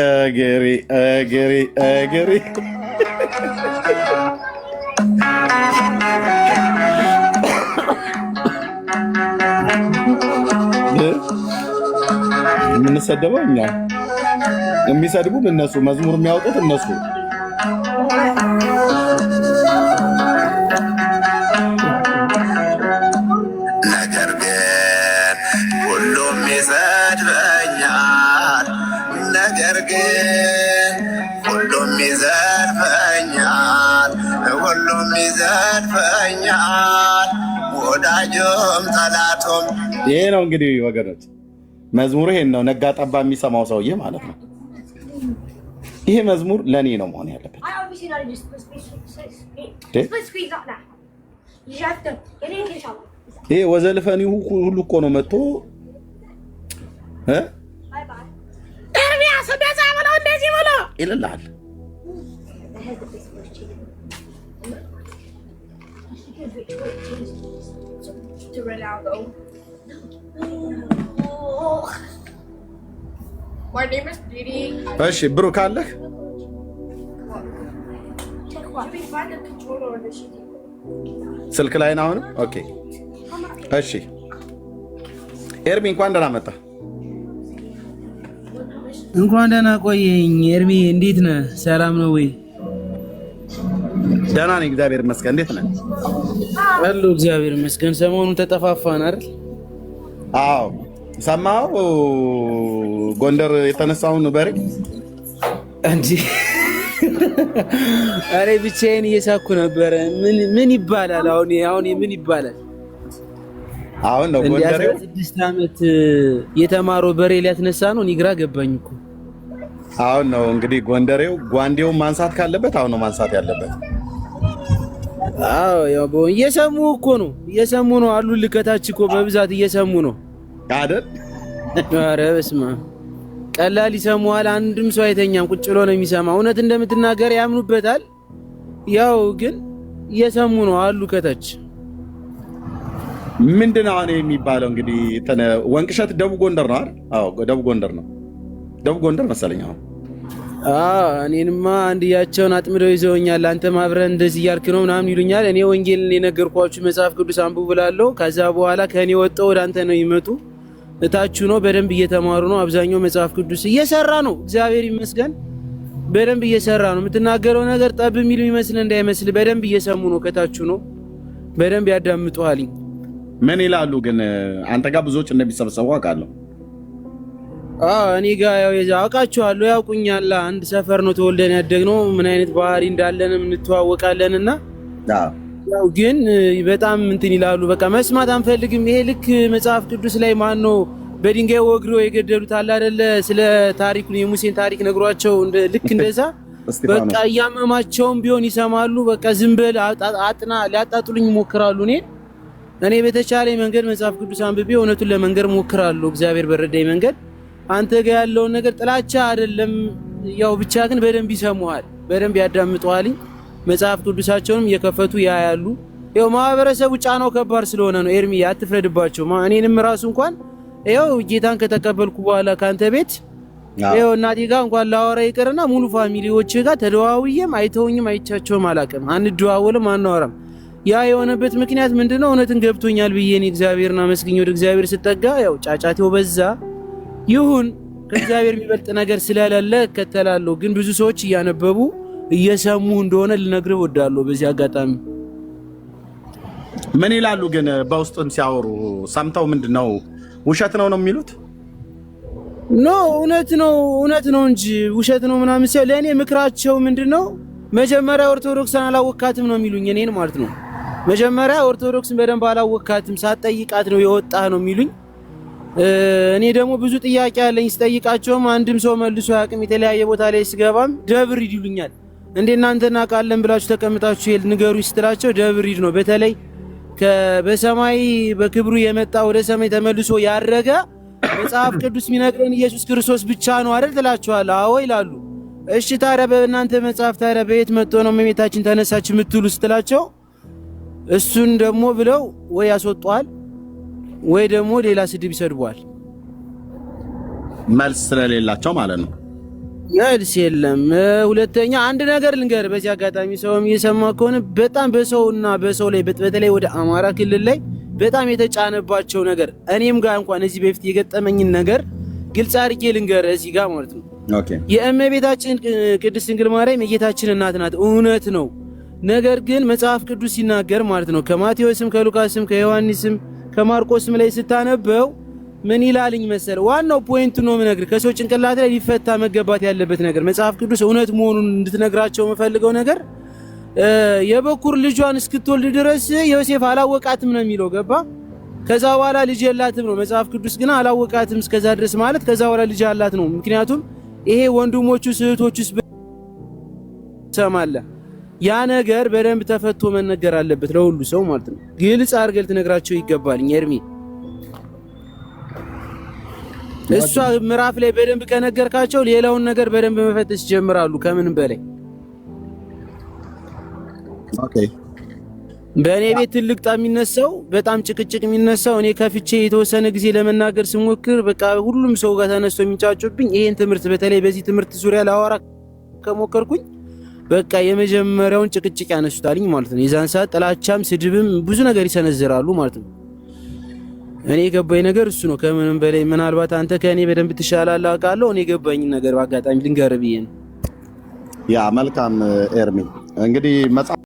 አገሬ አገሬ አገሬ የምንሰደበው እኛ፣ የሚሰድቡን እነሱ፣ መዝሙር የሚያወጡት እነሱ። ነገር ግን ሁሉም ይሰድበኛል። ነገር ግን ሁሉም ይዘርፈኛል። ሁሉም ይዘርፈኛል። ወዳጁም ጠላቱም። ይሄ ነው እንግዲህ ወገኖች መዝሙሩ ይሄን ነው። ነጋ ጠባ የሚሰማው ሰውዬ ማለት ነው። ይሄ መዝሙር ለእኔ ነው መሆን ያለበት። ይሄ ወዘልፈኒሁ ሁሉ እኮ ነው መጥቶ ኤርሚያስ እንደዛ ብለው እንደዚህ ብሎ ይልልሃል። እሺ ብሩክ አለህ? ስልክ ላይ ነው አሁንም? ኦኬ እሺ ኤርሚ እንኳን ደህና መጣ። እንኳን ደህና ቆየኝ ኤርሚ። እንዴት ነህ? ሰላም ነው ወይ? ደህና ነኝ እግዚአብሔር ይመስገን። እንዴት ነህ? አሉ እግዚአብሔር ይመስገን። ሰሞኑን ተጠፋፋን አይደል? አዎ ሰማው። ጎንደር የተነሳውን በሬ እንጂ አሬ ብቻዬን እየሳኩ ነበረ። ምን ይባላል አሁን ምን ይባላል? አሁን ነው ጎንደሬው 16 ዓመት የተማረው በሬ ሊያስነሳ ነው። እኔ ግራ ገባኝ እኮ። አሁን ነው እንግዲህ ጎንደሬው ጓንዴውን ማንሳት ካለበት አሁን ነው ማንሳት ያለበት። አዎ ያው እየሰሙ እኮ ነው አሉ። ልከታች እኮ በብዛት እየሰሙ ነው አይደል? ኧረ በስመ አብ ቀላል ይሰሙሃል። አንድም ሰው አይተኛም፣ ቁጭ ብሎ ነው የሚሰማ። እውነት እንደምትናገር ያምኑበታል። ያው ግን እየሰሙ ነው አሉ ከታች። ምንድነው አሁን የሚባለው እንግዲህ ወንቅሸት ደቡብ ጎንደር ነው አይደል? አዎ ደቡብ ጎንደር ነው። ደቡብ ጎንደር መሰለኝ። እኔንማ አንድያቸውን አጥምደው ይዘውኛል። አንተም አብረን እንደዚህ እያልክ ነው ምናምን ይሉኛል። እኔ ወንጌልን የነገርኳችሁ መጽሐፍ ቅዱስ አንብቡ ብላለሁ። ከዛ በኋላ ከእኔ ወጥተው ወደ አንተ ነው ይመጡ። እታቹ ነው በደንብ እየተማሩ ነው። አብዛኛው መጽሐፍ ቅዱስ እየሰራ ነው። እግዚአብሔር ይመስገን በደንብ እየሰራ ነው። የምትናገረው ነገር ጠብ የሚል የሚመስል እንዳይመስል በደንብ እየሰሙ ነው። ከታቹ ነው በደንብ ያዳምጡሃል። ምን ይላሉ ግን? አንተ ጋር ብዙዎች እንደሚሰበሰቡ አውቃለሁ። እኔ ጋር ያው አውቃቸዋለሁ፣ ያውቁኛል። አንድ ሰፈር ነው ተወልደን ያደግነው። ምን አይነት ባህሪ እንዳለንም እንተዋወቃለንና ያው ግን በጣም እንትን ይላሉ። በቃ መስማት አንፈልግም። ይሄ ልክ መጽሐፍ ቅዱስ ላይ ማን ነው በድንጋይ ወግሮ የገደሉት አለ አይደለ? ስለ ታሪኩን የሙሴን ታሪክ ነግሯቸው ልክ እንደዛ በቃ እያመማቸውም ቢሆን ይሰማሉ። በቃ ዝም በል አጥና ሊያጣጥሉኝ ይሞክራሉ። እኔ በተቻለኝ መንገድ መጽሐፍ ቅዱስ አንብቤ እውነቱን ለመንገር ሞክራለሁ። እግዚአብሔር በረዳኝ መንገድ አንተ ጋር ያለውን ነገር ጥላቻ አይደለም፣ ያው ብቻ ግን በደንብ ይሰሙሃል፣ በደንብ ያዳምጡሃል። መጽሐፍ ቅዱሳቸውንም እየከፈቱ ያያሉ። ያው ማህበረሰቡ ጫናው ከባድ ስለሆነ ነው። ኤርሚ አትፍረድባቸው። እኔንም ራሱ እንኳን ያው ጌታን ከተቀበልኩ በኋላ ካንተ ቤት ያው እናቴ ጋር እንኳን ላወራ ይቀርና ሙሉ ፋሚሊዎች ጋር ተደዋውዬም አይተውኝም አይቻቸውም አላውቅም። አንደዋወልም አናወራም። ያ የሆነበት ምክንያት ምንድነው? እውነትን ገብቶኛል ብዬ እኔ እግዚአብሔርን አመስግኜ ወደ እግዚአብሔር ስጠጋ ያው ጫጫቴው በዛ። ይሁን ከእግዚአብሔር የሚበልጥ ነገር ስለሌለ እከተላለሁ። ግን ብዙ ሰዎች እያነበቡ እየሰሙ እንደሆነ ልነግርህ እወዳለሁ። በዚህ አጋጣሚ ምን ይላሉ ግን በውስጥም ሲያወሩ ሰምተው ምንድነው ውሸት ነው የሚሉት? ኖ እውነት ነው እንጂ ውሸት ነው ምናምን ሲል ለእኔ ምክራቸው ምንድነው? መጀመሪያ ኦርቶዶክስን አላወካትም ነው የሚሉኝ እኔን ማለት ነው። መጀመሪያ ኦርቶዶክስን በደንብ አላወካትም ሳትጠይቃት ነው የወጣህ ነው የሚሉኝ። እኔ ደግሞ ብዙ ጥያቄ አለኝ ስጠይቃቸውም አንድም ሰው መልሶ አያውቅም። የተለያየ ቦታ ላይ ስገባም ደብር ሂድ ይሉኛል። እንዴ እናንተ እናውቃለን ብላችሁ ተቀምጣችሁ ንገሩኝ ስትላቸው ደብር ሂድ ነው። በተለይ በሰማይ በክብሩ የመጣ ወደ ሰማይ ተመልሶ ያረገ መጽሐፍ ቅዱስ የሚነግረን ኢየሱስ ክርስቶስ ብቻ ነው አይደል ትላቸዋለህ? አዎ ይላሉ። እሺ ታዲያ በእናንተ መጽሐፍ ታዲያ በየት መጥቶ ነው እመቤታችን ተነሳች የምትሉ ስትላቸው እሱን ደግሞ ብለው ወይ ያስወጧል ወይ ደግሞ ሌላ ስድብ ይሰድቧል። መልስ ስለሌላቸው ማለት ነው። መልስ የለም። ሁለተኛ አንድ ነገር ልንገር፣ በዚህ አጋጣሚ ሰውም እየሰማ ከሆነ በጣም በሰውና በሰው ላይ በተለይ ወደ አማራ ክልል ላይ በጣም የተጫነባቸው ነገር እኔም ጋር እንኳን እዚህ በፊት የገጠመኝን ነገር ግልጽ አድርጌ ልንገር እዚህ ጋር ማለት ነው። ኦኬ የእመቤታችን ቅድስት ድንግል ማርያም የጌታችን እናት ናት፣ እውነት ነው። ነገር ግን መጽሐፍ ቅዱስ ሲናገር ማለት ነው ከማቴዎስም ከሉቃስም ከዮሐንስም ከማርቆስም ላይ ስታነበው ምን ይላልኝ መሰለ? ዋናው ፖይንቱ ነው የምነግርህ። ከሰው ጭንቅላት ላይ ሊፈታ መገባት ያለበት ነገር መጽሐፍ ቅዱስ እውነት መሆኑን እንድትነግራቸው የምፈልገው ነገር የበኩር ልጇን እስክትወልድ ድረስ ዮሴፍ አላወቃትም ነው የሚለው። ገባ? ከዛ በኋላ ልጅ የላትም ነው። መጽሐፍ ቅዱስ ግን አላወቃትም እስከዛ ድረስ ማለት ከዛ በኋላ ልጅ አላት ነው። ምክንያቱም ይሄ ወንድሞቹ እህቶቹስ ሰማለ ያ ነገር በደንብ ተፈቶ መነገር አለበት ለሁሉ ሰው ማለት ነው። ግልጽ አድርገህ ልትነግራቸው ይገባል። ኤርሚ እሷ ምዕራፍ ላይ በደንብ ከነገርካቸው ሌላውን ነገር በደንብ መፈተሽ ይጀምራሉ። ከምንም በላይ ኦኬ በእኔ ቤት ትልቅ ጣም የሚነሳው በጣም ጭቅጭቅ የሚነሳው እኔ ከፍቼ የተወሰነ ጊዜ ለመናገር ስሞክር በቃ ሁሉም ሰው ጋር ተነስቶ የሚጫጩብኝ ይሄን ትምህርት በተለይ በዚህ ትምህርት ዙሪያ ላወራ ከሞከርኩኝ በቃ የመጀመሪያውን ጭቅጭቅ ያነሱታልኝ ማለት ነው። የዛን ሰዓት ጥላቻም ስድብም ብዙ ነገር ይሰነዝራሉ ማለት ነው። እኔ የገባኝ ነገር እሱ ነው። ከምንም በላይ ምናልባት አንተ ከእኔ በደንብ ትሻላለህ አውቃለሁ። እኔ የገባኝ ነገር በአጋጣሚ ልንገርህ ብዬ ነው። ያ መልካም ኤርሚ እንግዲህ